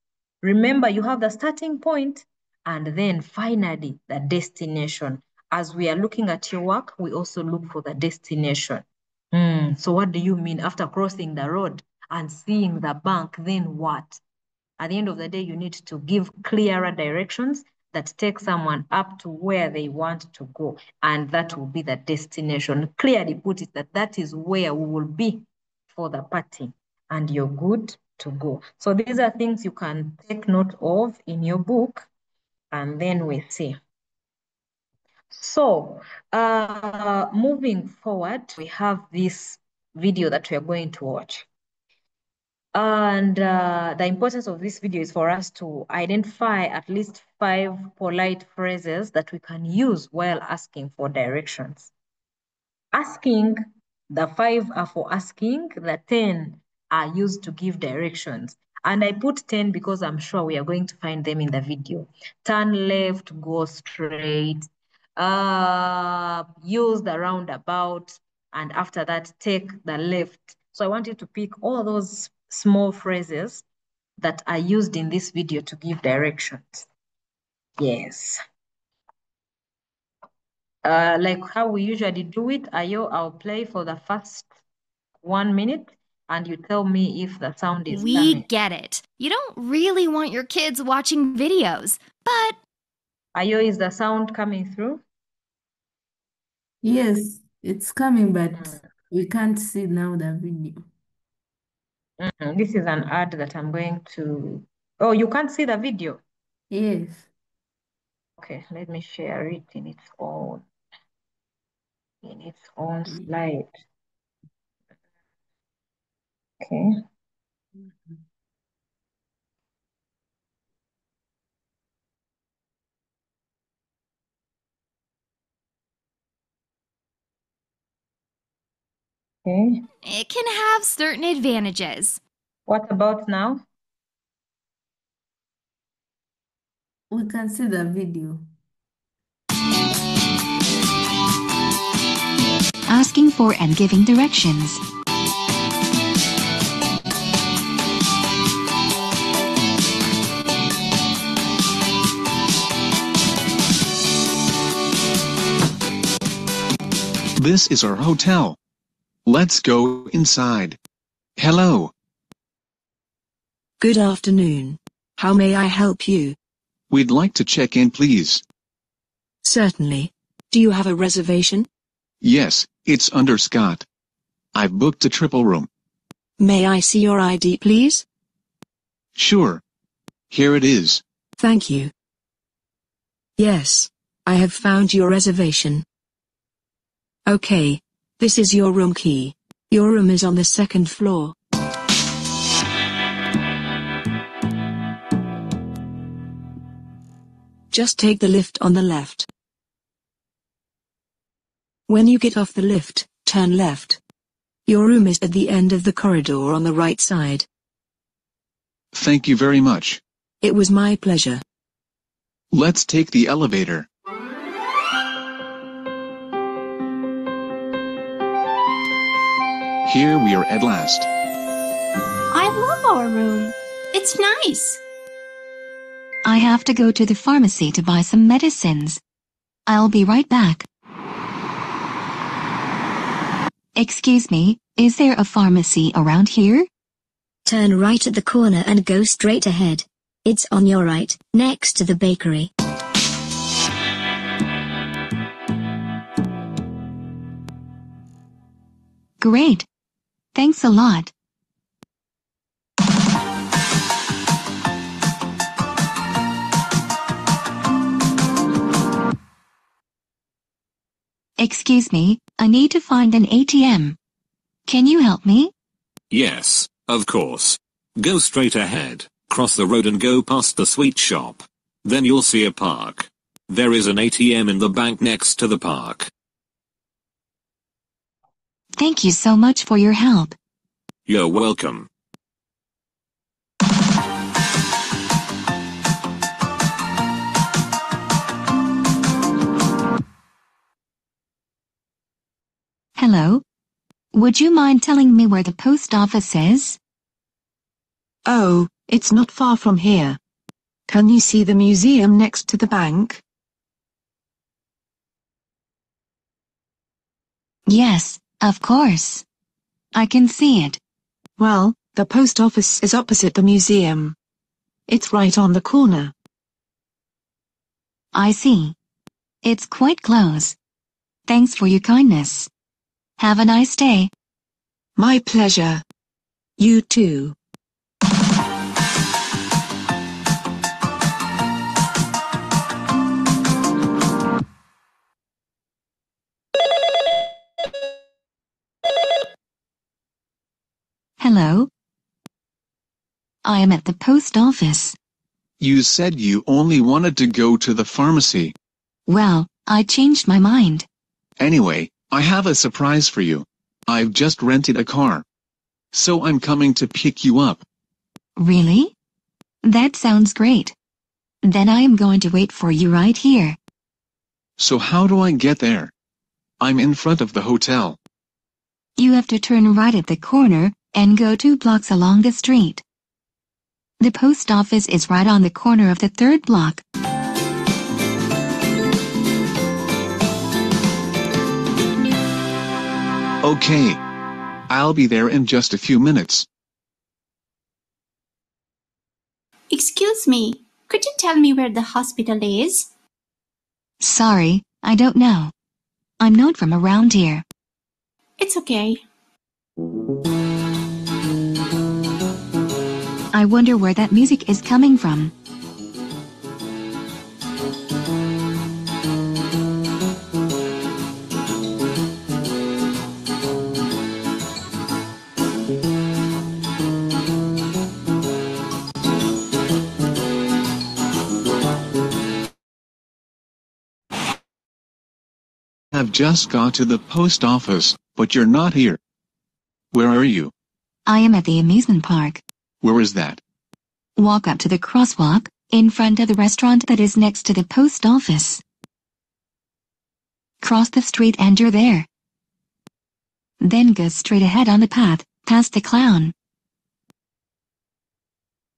Remember, you have the starting point and then finally the destination. As we are looking at your work, we also look for the destination. So what do you mean after crossing the road and seeing the bank, then what? At the end of the day, you need to give clearer directions that take someone up to where they want to go. And that will be the destination. Clearly put it that that is where we will be for the party and you're good to go. So these are things you can take note of in your book, and then we see. So moving forward, we have this video that we are going to watch. And the importance of this video is for us to identify at least 5 polite phrases that we can use while asking for directions. Asking, the 5 are for asking, the 10 are used to give directions. And I put 10 because I'm sure we are going to find them in the video. Turn left, go straight, use the roundabout, and after that, take the left. So I want you to pick all those small phrases that are used in this video to give directions. Yes. Like how we usually do it, I'll play for the first 1 minute and you tell me if the sound is We coming. get it. You don't really want your kids watching videos, but... Ayo, is the sound coming through? Yes, it's coming, but we can't see now the video. This is an ad that I'm going to... Oh, you can't see the video? Yes. Okay, let me share it in its own slide. Okay. Okay. It can have certain advantages. What about now? We can see the video. Asking for and giving directions. This is our hotel. Let's go inside. Hello. Good afternoon. How may I help you? We'd like to check in, please. Certainly. Do you have a reservation? Yes, it's under Scott. I've booked a triple room. May I see your ID, please? Sure. Here it is. Thank you. Yes, I have found your reservation. Okay, this is your room key. Your room is on the 2nd floor. Just take the lift on the left. When you get off the lift, turn left. Your room is at the end of the corridor on the right side. Thank you very much. It was my pleasure. Let's take the elevator. Here we are at last. I love our room. It's nice. I have to go to the pharmacy to buy some medicines. I'll be right back. Excuse me, is there a pharmacy around here? Turn right at the corner and go straight ahead. It's on your right, next to the bakery. Great. Thanks a lot. Excuse me, I need to find an ATM. Can you help me? Yes, of course. Go straight ahead, cross the road and go past the sweet shop. Then you'll see a park. There is an ATM in the bank next to the park. Thank you so much for your help. You're welcome. Hello? Would you mind telling me where the post office is? Oh, it's not far from here. Can you see the museum next to the bank? Yes, of course. I can see it. Well, the post office is opposite the museum. It's right on the corner. I see. It's quite close. Thanks for your kindness. Have a nice day. My pleasure. You too. Hello? I am at the post office. You said you only wanted to go to the pharmacy. Well, I changed my mind. Anyway, I have a surprise for you. I've just rented a car. So I'm coming to pick you up. Really? That sounds great. Then I am going to wait for you right here. So how do I get there? I'm in front of the hotel. You have to turn right at the corner and go 2 blocks along the street. The post office is right on the corner of the 3rd block. Okay. I'll be there in just a few minutes. Excuse me, could you tell me where the hospital is? Sorry, I don't know. I'm not from around here. It's okay. I wonder where that music is coming from. I've just got to the post office, but you're not here. Where are you? I am at the amusement park. Where is that? Walk up to the crosswalk, in front of the restaurant that is next to the post office. Cross the street and you're there. Then go straight ahead on the path, past the clown.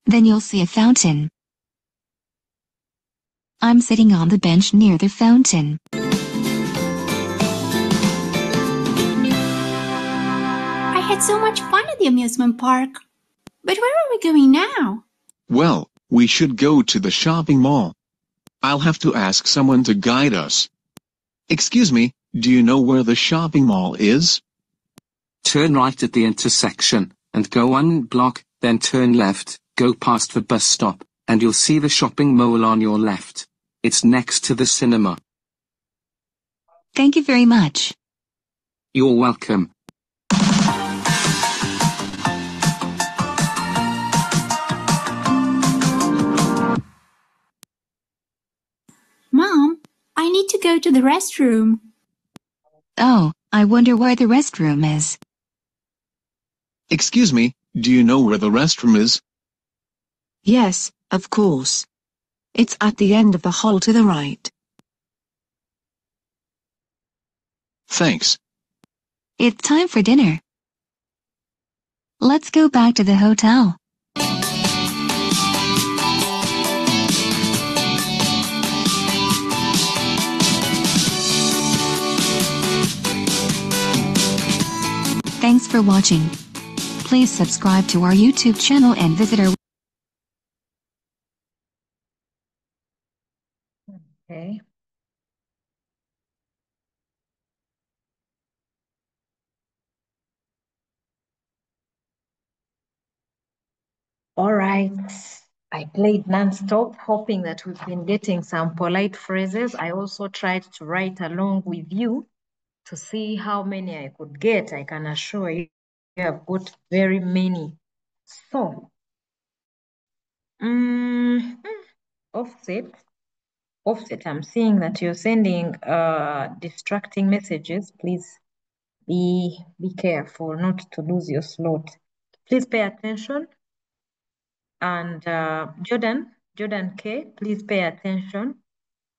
Then you'll see a fountain. I'm sitting on the bench near the fountain. I had so much fun at the amusement park. But where are we going now? Well, we should go to the shopping mall. I'll have to ask someone to guide us. Excuse me, do you know where the shopping mall is? Turn right at the intersection, and go 1 block, then turn left, go past the bus stop, and you'll see the shopping mall on your left. It's next to the cinema. Thank you very much. You're welcome. need to go to the restroom. Oh, I wonder where the restroom is. Excuse me, do you know where the restroom is? Yes, of course. It's at the end of the hall to the right. Thanks. It's time for dinner. Let's go back to the hotel. Thanks for watching. Please subscribe to our YouTube channel and visit our Okay. All right. I played non-stop, hoping that we've been getting some polite phrases. I also tried to write along with you to see how many I could get. I can assure you, I have got very many. So, offset, I'm seeing that you're sending distracting messages. Please be careful not to lose your slot. Please pay attention. And Jordan K, please pay attention.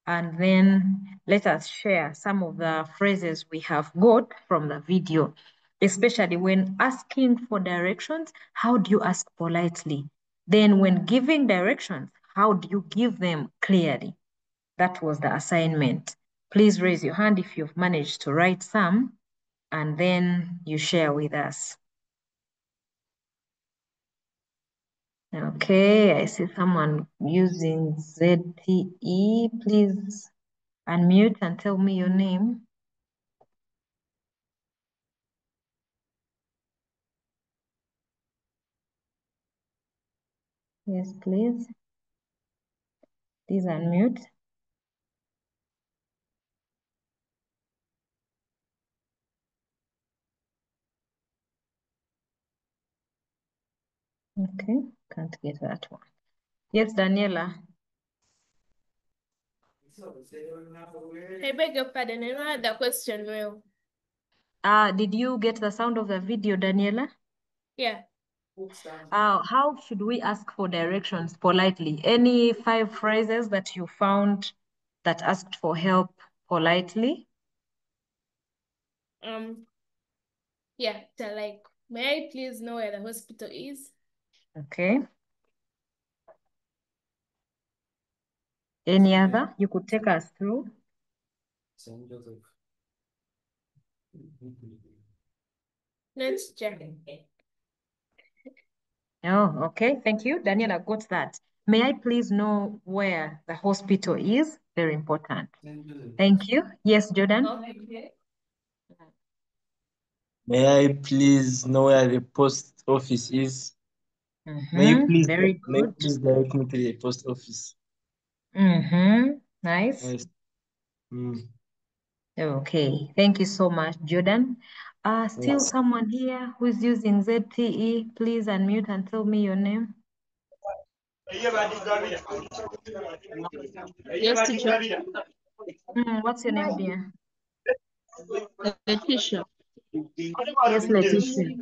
And then let us share some of the phrases we have got from the video, especially when asking for directions. How do you ask politely? Then when giving directions, how do you give them clearly? That was the assignment. Please raise your hand if you've managed to write some, and then you share with us. Okay, I see someone using ZTE. Please unmute and tell me your name. Yes, please. Please unmute. Okay, can't get that one. Yes, Daniela. I beg your pardon, I don't have the question well. Did you get the sound of the video, Daniela? Yeah. How should we ask for directions politely? Any 5 phrases that you found that asked for help politely? Yeah, so like, may I please know where the hospital is? Okay. Any other you could take us through? Let's check. Oh, okay. Thank you. Daniela got that. May I please know where the hospital is? Very important. Thank you. Yes, Jordan. Okay. May I please know where the post office is? May you please Very good. direct me to the post office? Nice. Yes. Okay. Thank you so much, Jordan. Still Yes. someone here who is using ZTE. Please unmute and tell me your name. Yes, teacher. What's your name, dear? Letitia. Yes, Letitia.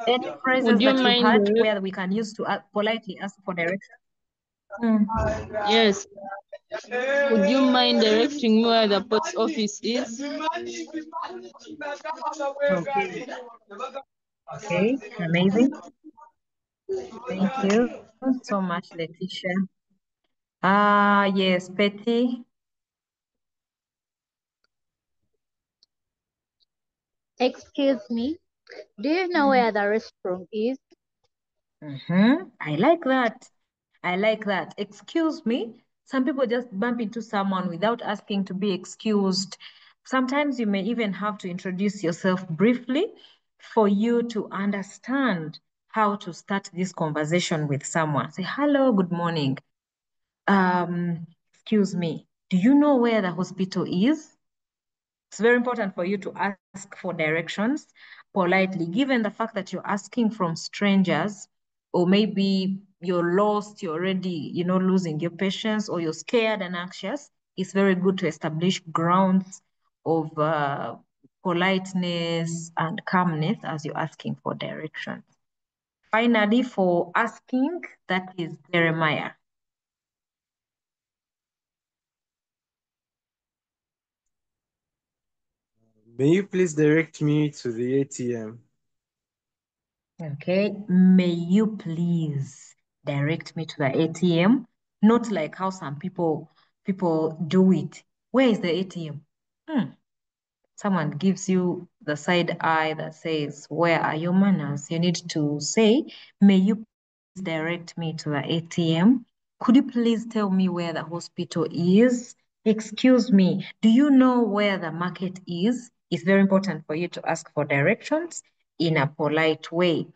Any phrases Would you that you mind had where we can use to politely ask for direction? Yes. Would you mind directing me where the post office is? Okay. Okay. Amazing. Thank you so much, Letitia. Yes, Betty. Excuse me, do you know where the restroom is? I like that. I like that. Excuse me. Some people just bump into someone without asking to be excused. Sometimes you may even have to introduce yourself briefly for you to understand how to start this conversation with someone. Say, hello, good morning. Excuse me, do you know where the hospital is? It's very important for you to ask for directions politely, given the fact that you're asking from strangers, or maybe you're lost, you're already, losing your patience, or you're scared and anxious. it's very good to establish grounds of politeness and calmness as you're asking for directions. Finally, for asking, that is Jeremiah. May you please direct me to the ATM? Okay, may you please direct me to the ATM? Not like how some people do it. Where is the ATM? Someone gives you the side eye that says, where are your manners? You need to say, may you please direct me to the ATM? Could you please tell me where the hospital is? Excuse me, do you know where the market is? It's very important for you to ask for directions in a polite way.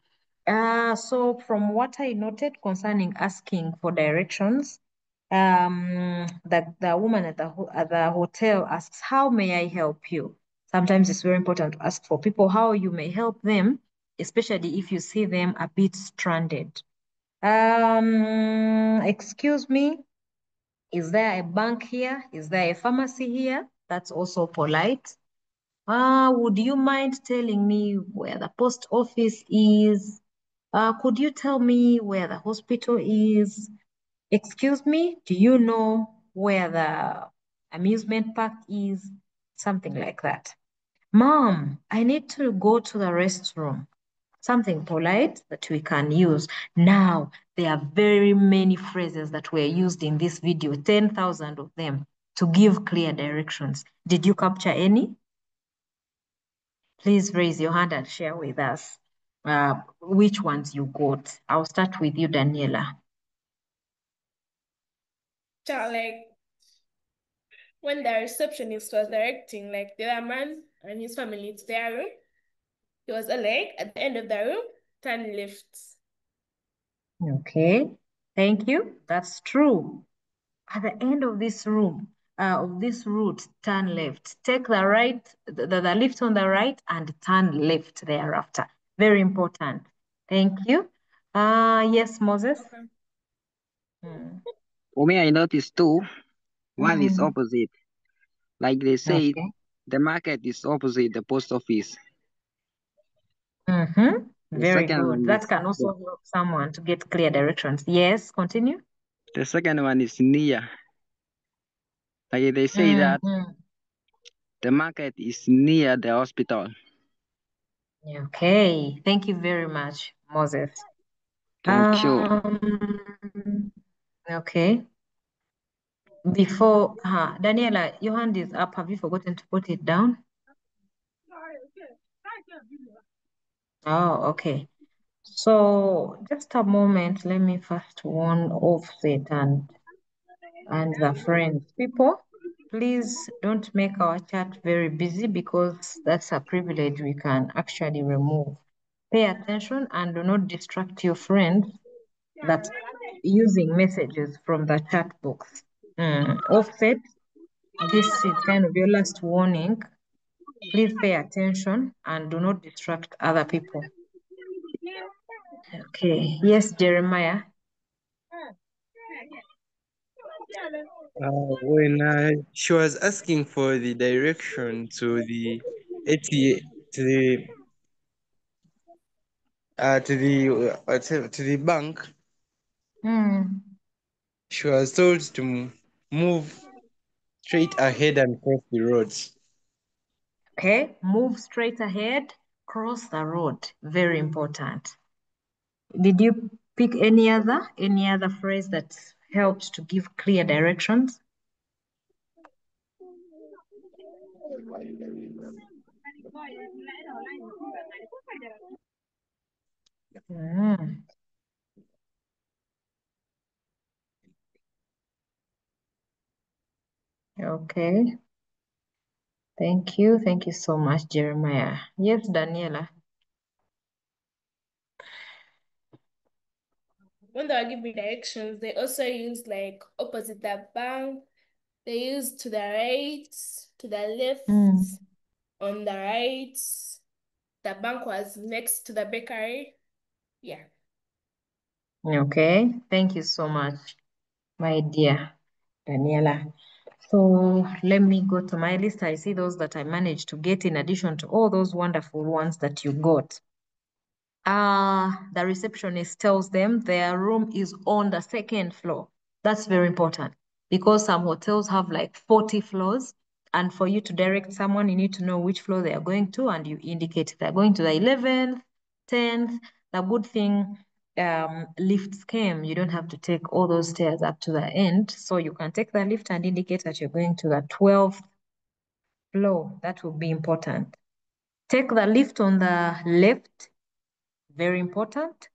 So from what I noted concerning asking for directions, that the woman at the hotel asks, how may I help you? Sometimes it's very important to ask for people how you may help them, especially if you see them a bit stranded. Excuse me, is there a bank here? Is there a pharmacy here? That's also polite. Would you mind telling me where the post office is? Could you tell me where the hospital is? Excuse me, do you know where the amusement park is? Something like that. Mom, I need to go to the restroom. Something polite that we can use. Now, there are very many phrases that were used in this video, 10,000 of them, to give clear directions. Did you capture any? Please raise your hand and share with us which ones you got. I'll start with you, Daniela. Like when the receptionist was directing like the other man and his family to their room, he was like at the end of the room, turn left. Okay, thank you. That's true. At the end of this room, of this route, turn left. Take the right, the lift on the right, and turn left thereafter. Very important. Thank you. Yes, Moses. Okay. For me, I noticed two. One is Mm. opposite. Like they say, Okay. the market is opposite the post office. Mm-hmm. The Very second good. one That is can also help someone to get clear directions. Yes, continue. the second one is near. Like they say that the market is near the hospital. Okay, thank you very much, Moses. Thank you. Okay. Before, Daniela, your hand is up. Have you forgotten to put it down? Oh, okay. So just a moment. Let me first warn Offset and the friends. People, please don't make our chat very busy because that's a privilege we can actually remove. Pay attention and do not distract your friends that using messages from the chat box. Offset, this is kind of your last warning. Please pay attention and do not distract other people. Okay. Yes, Jeremiah. When she was asking for the direction to the ATA, to the bank, she was told to move straight ahead and cross the road. Okay, move straight ahead, cross the road. Very important. Did you pick any other phrase that helped to give clear directions? Okay. Thank you. Thank you so much, Jeremiah. Yes, Daniela. When they were giving directions, they also used like opposite the bank. They used to the right, to the left, on the right. The bank was next to the bakery. Yeah. Okay. Thank you so much, my dear Daniela. So let me go to my list. I see those that I managed to get in addition to all those wonderful ones that you got. The receptionist tells them their room is on the second floor. That's very important because some hotels have like 40 floors. And for you to direct someone, you need to know which floor they are going to, and you indicate they're going to the 11th, 10th. The good thing, lifts came. You don't have to take all those stairs up to the end. So you can take the lift and indicate that you're going to the 12th floor. That will be important. Take the lift on the left. Very important.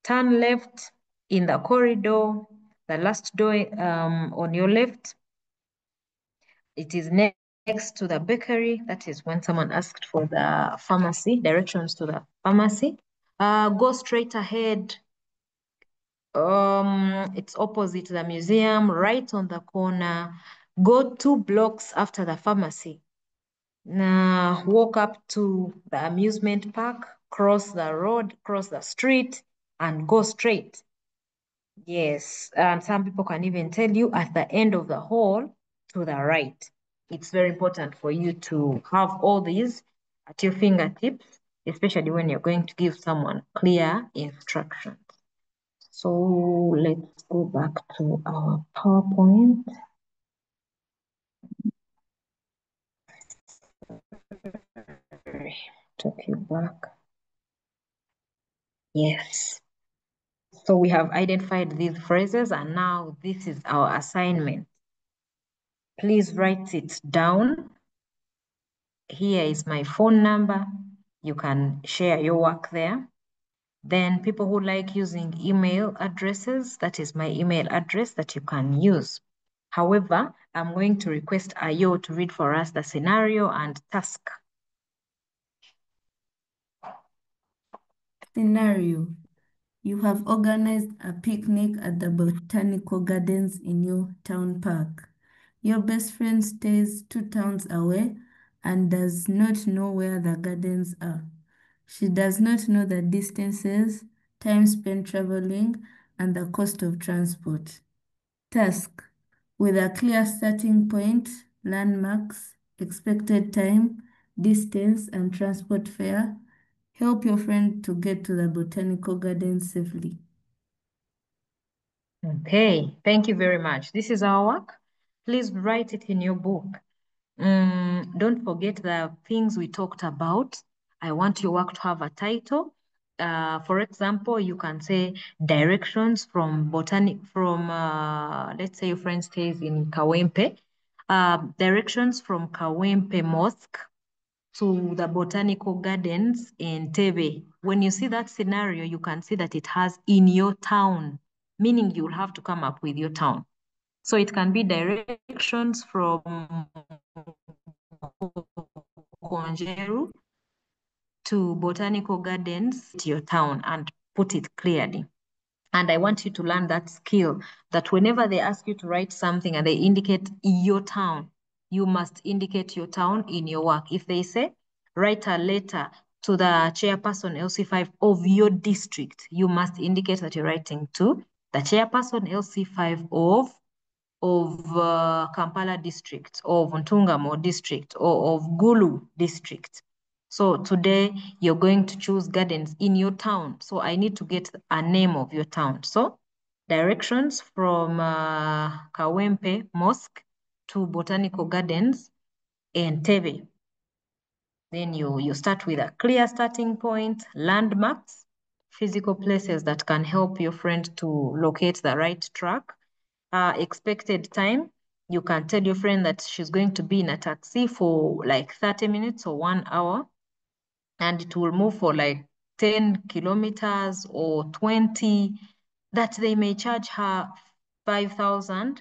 Turn left in the corridor, the last door on your left. It is next to the bakery. That is when someone asked for the pharmacy, directions to the pharmacy. Go straight ahead. It's opposite the museum, right on the corner. Go 2 blocks after the pharmacy. Now walk up to the amusement park, cross the road, cross the street, and go straight. Yes, some people can even tell you at the end of the hall to the right. It's very important for you to have all these at your fingertips, especially when you're going to give someone clear instructions. So let's go back to our PowerPoint. Take you back. Yes. So we have identified these phrases and now this is our assignment. Please write it down. Here is my phone number. You can share your work there. Then people who like using email addresses, that is my email address that you can use. However, I'm going to request Ayo to read for us the scenario and task. Scenario. You have organized a picnic at the botanical gardens in your town park. Your best friend stays 2 towns away and does not know where the gardens are. She does not know the distances, time spent traveling, and the cost of transport. Task. With a clear starting point, landmarks, expected time, distance, and transport fare, help your friend to get to the botanical gardens safely. Okay, thank you very much. This is our work. Please write it in your book. Don't forget the things we talked about. I want your work to have a title. For example, you can say directions from let's say your friend stays in Kawempe. Directions from Kawempe Mosque to the botanical gardens in Tebe. When you see that scenario, you can see that it has in your town, meaning you'll have to come up with your town. So it can be directions from Konjeru to botanical gardens to your town and put it clearly. And I want you to learn that skill that whenever they ask you to write something and they indicate your town, you must indicate your town in your work. If they say, write a letter to the chairperson LC5 of your district, you must indicate that you're writing to the chairperson LC5 of Kampala district, of Ntungamo district, or of Gulu district. So today you're going to choose gardens in your town. So I need to get a name of your town. So directions from Kawempe Mosque to Botanical Gardens in Tebe. Then you start with a clear starting point, landmarks, physical places that can help your friend to locate the right track. Expected time, you can tell your friend that she's going to be in a taxi for like 30 minutes or 1 hour, and it will move for like 10 kilometers or 20, that they may charge her 5,000.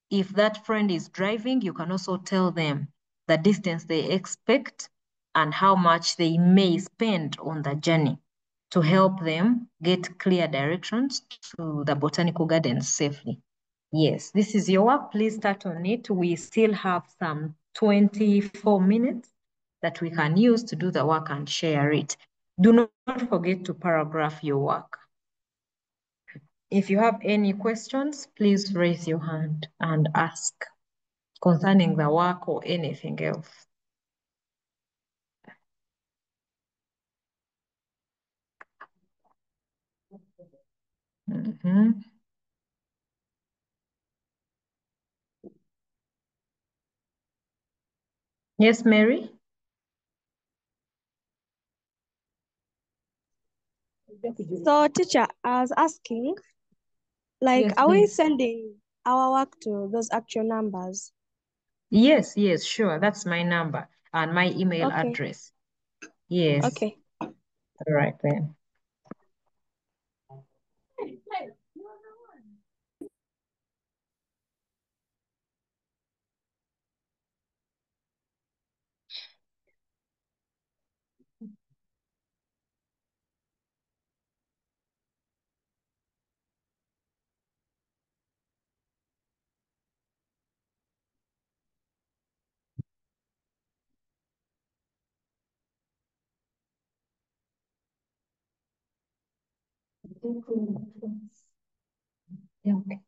If that friend is driving, you can also tell them the distance they expect and how much they may spend on the journey to help them get clear directions to the botanical gardens safely. Yes, this is your work. Please start on it. We still have some 24 minutes that we can use to do the work and share it. Do not forget to paragraph your work. If you have any questions, please raise your hand and ask. concerning the work or anything else. Mm-hmm. Yes, Mary? So, teacher, I was asking, like, Yes, are we please. sending our work to those actual numbers? Yes, yes, sure. That's my number and my email Okay. address. Yes. Okay. All right then. Yeah, okay.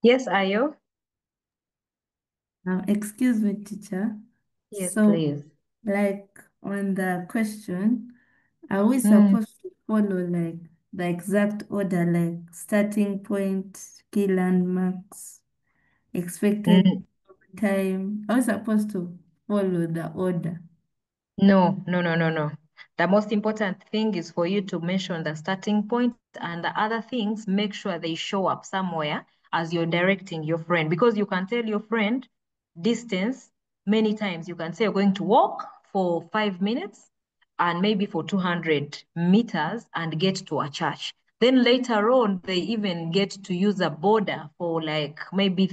Yes, Ayo? Excuse me, teacher. Yes, So, please. like on the question, are we supposed to follow like the exact order, like starting point, key landmarks, expected Mm, time? Are we supposed to follow the order? No, no, no, no, no. The most important thing is for you to mention the starting point, and the other things, make sure they show up somewhere as you're directing your friend. Because you can tell your friend distance many times. You can say you're going to walk for 5 minutes and maybe for 200 meters and get to a church. Then later on, they even get to use a border for like maybe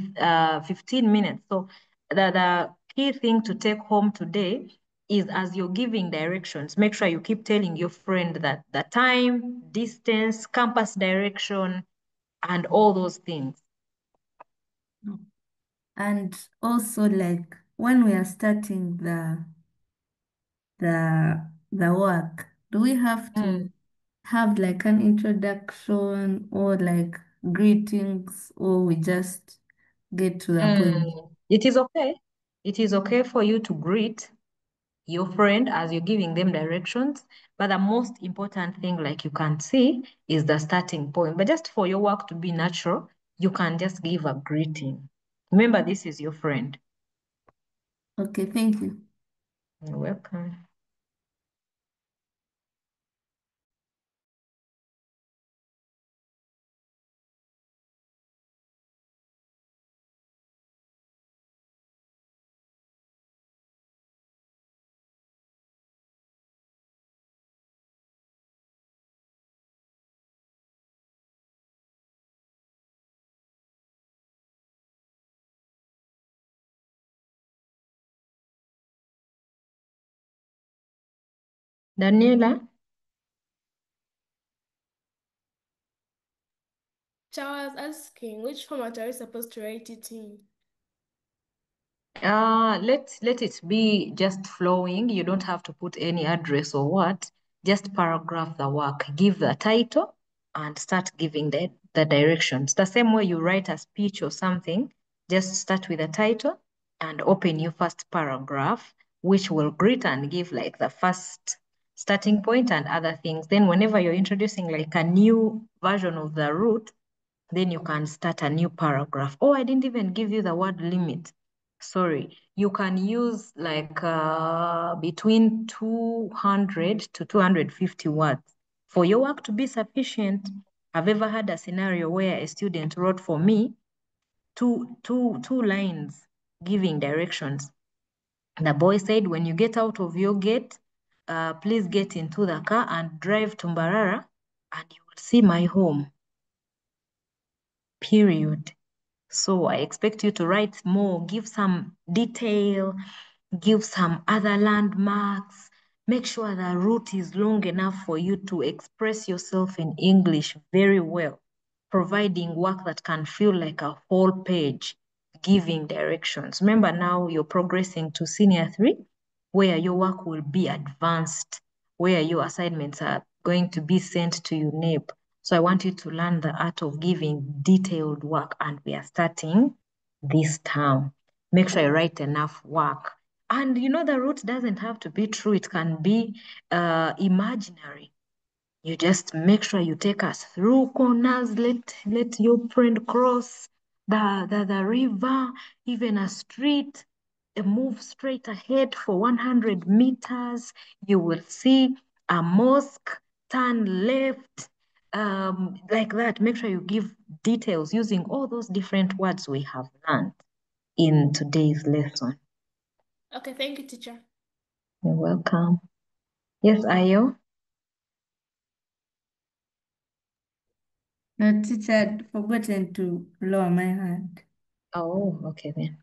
15 minutes. So the key thing to take home today is, as you're giving directions, make sure you keep telling your friend that the time, distance, campus direction, and all those things. And also like when we are starting the work, do we have to have like an introduction or like greetings, or we just get to the point? It is okay. It is okay for you to greet your friend as you're giving them directions. But the most important thing, like you can see, is the starting point. But just for your work to be natural, you can just give a greeting. Remember, this is your friend. Okay, thank you. You're welcome. Daniela? I was asking, which format are you supposed to write it in? Let it be just flowing. You don't have to put any address or what. Just paragraph the work. Give the title and start giving the directions. The same way you write a speech or something, just start with the title and open your first paragraph, which will greet and give like the first starting point and other things. Then whenever you're introducing like a new version of the route, then you can start a new paragraph. Oh, I didn't even give you the word limit. Sorry. You can use like between 200 to 250 words. For your work to be sufficient, I've ever had a scenario where a student wrote for me two lines giving directions. The boy said, when you get out of your gate, please get into the car and drive to Mbarara and you will see my home. Period. So I expect you to write more, give some detail, give some other landmarks, make sure the route is long enough for you to express yourself in English very well, providing work that can feel like a whole page, giving directions. Remember now you're progressing to senior 3, where your work will be advanced, where your assignments are going to be sent to your NAEP. So I want you to learn the art of giving detailed work, and we are starting this term. Make sure I write enough work. And you know, the route doesn't have to be true. It can be imaginary. You just make sure you take us through corners. Let your friend cross the river, even a street. Move straight ahead for 100 meters. You will see a mosque. Turn left. Like that. Make sure you give details using all those different words we have learned in today's lesson. Okay, thank you, teacher. You're welcome. Yes, Ayo? No, teacher, I'd forgotten to lower my hand. Oh, okay then.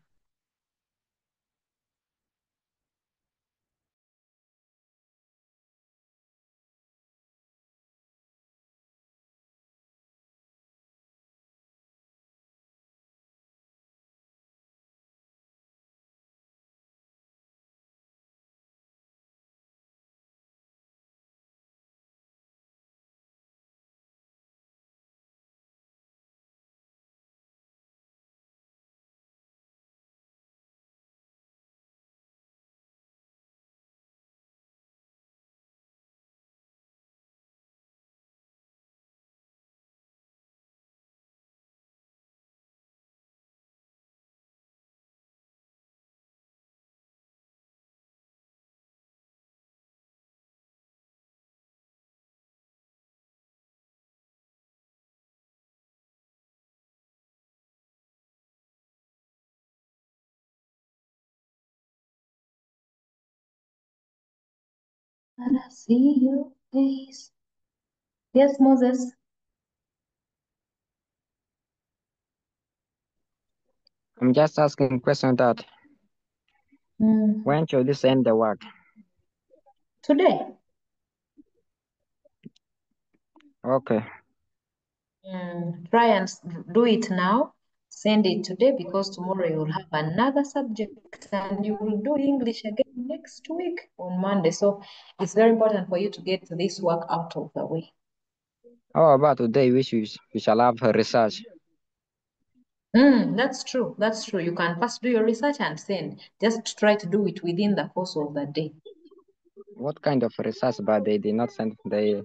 And I see your face. Yes, Moses. I'm just asking a question that when should you send the work? Today. Okay. Try and do it now. Send it today because tomorrow you will have another subject and you will do English again next week on Monday. So it's very important for you to get this work out of the way. How about today, we shall have a research? That's true. That's true. You can first do your research and send. Just try to do it within the course of the day. What kind of research? But they did not send. They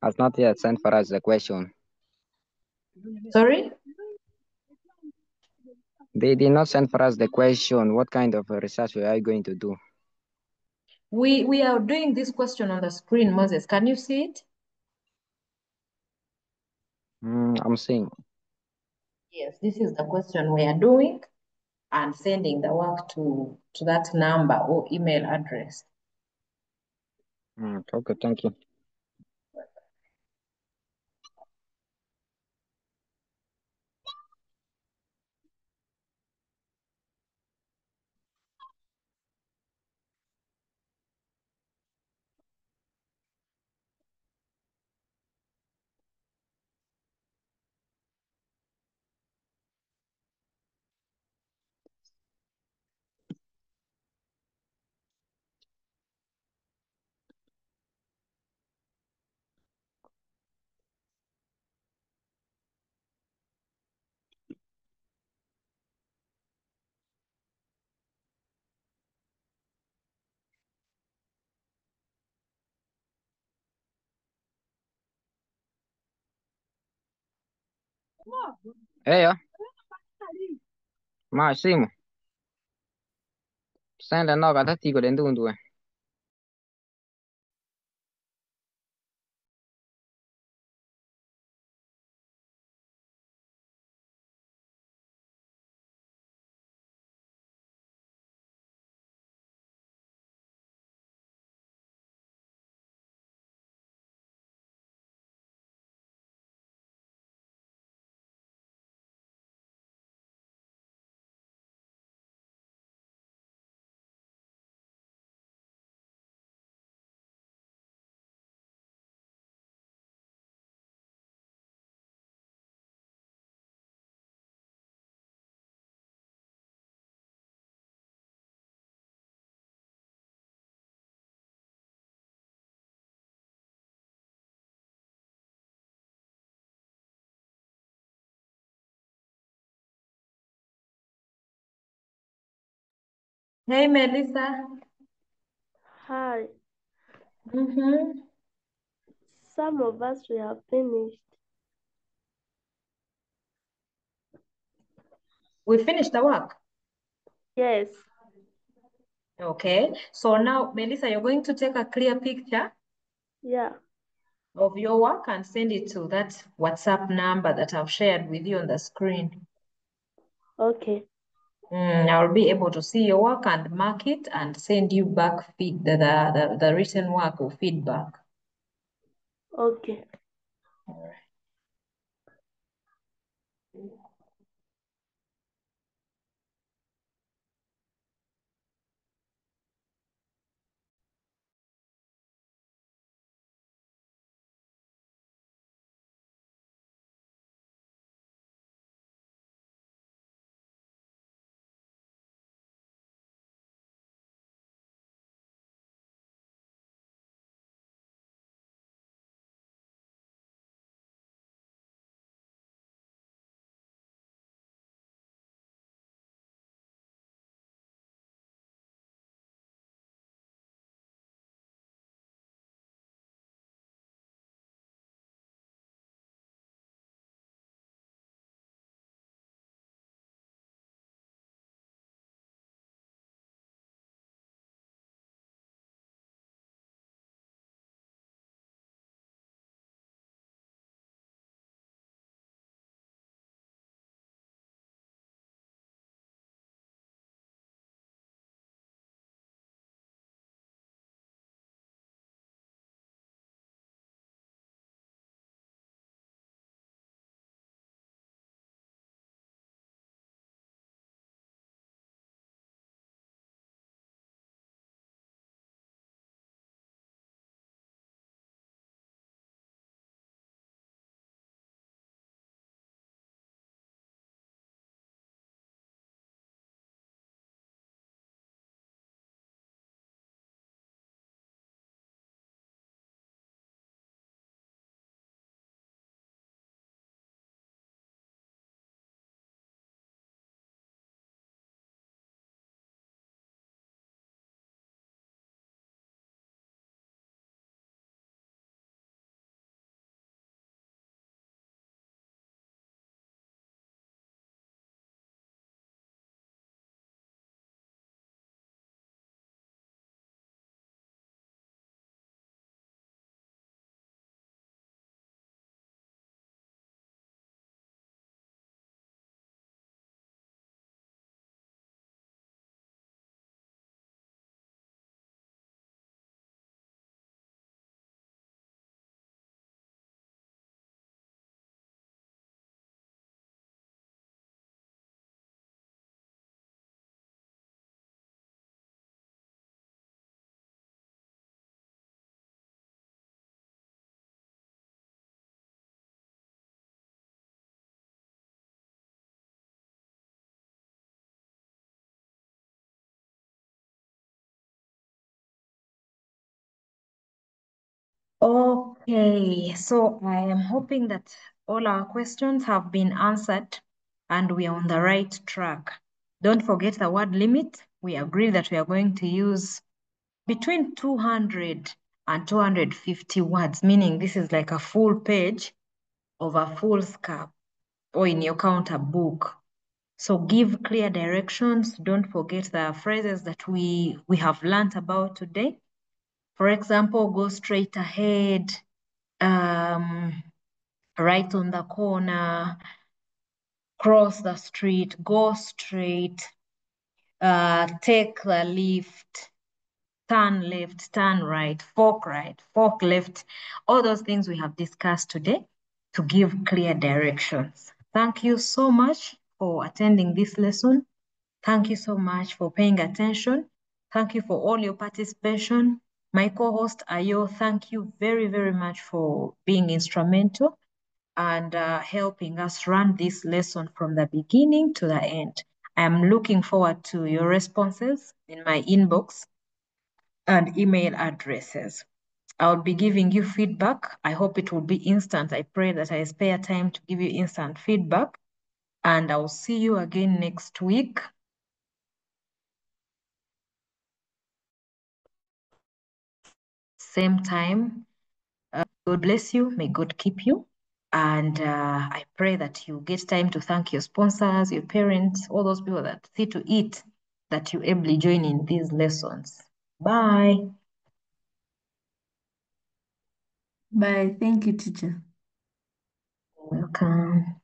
has not yet sent for us the question. Sorry? They did not send for us the question. What kind of research we are going to do? We are doing this question on the screen, Moses. Can you see it? I'm seeing. Yes, this is the question we are doing and sending the work to that number or email address. Okay, thank you. Eyo, masimu. Senda no kata tiko den tuntue. Hey, Melissa. Hi. Mm-hmm. Some of us we have finished. We finished the work? Yes. Okay. So now, Melissa, you're going to take a clear picture Yeah. of your work and send it to that WhatsApp number that I've shared with you on the screen. Okay. I'll be able to see your work and mark it and send you back the written work or feedback. Okay. Okay, so I am hoping that all our questions have been answered and we are on the right track. Don't forget the word limit. We agree that we are going to use between 200 and 250 words, meaning this is like a full page of a full scarf. or in your counter book. So give clear directions. Don't forget the phrases that we have learned about today. For example, go straight ahead, right on the corner, cross the street, go straight, take the lift, turn left, turn right, fork left, all those things we have discussed today to give clear directions. Thank you so much for attending this lesson. Thank you so much for paying attention. Thank you for all your participation. My co-host Ayo, thank you very, very much for being instrumental and helping us run this lesson from the beginning to the end. I'm looking forward to your responses in my inbox and email addresses. I'll be giving you feedback. I hope it will be instant. I pray that I spare time to give you instant feedback. And I'll see you again next week. Same time. God bless you. May God keep you. And I pray that you get time to thank your sponsors, your parents, all those people that see to it that you ably join in these lessons. Bye. Bye. Thank you, teacher. Welcome.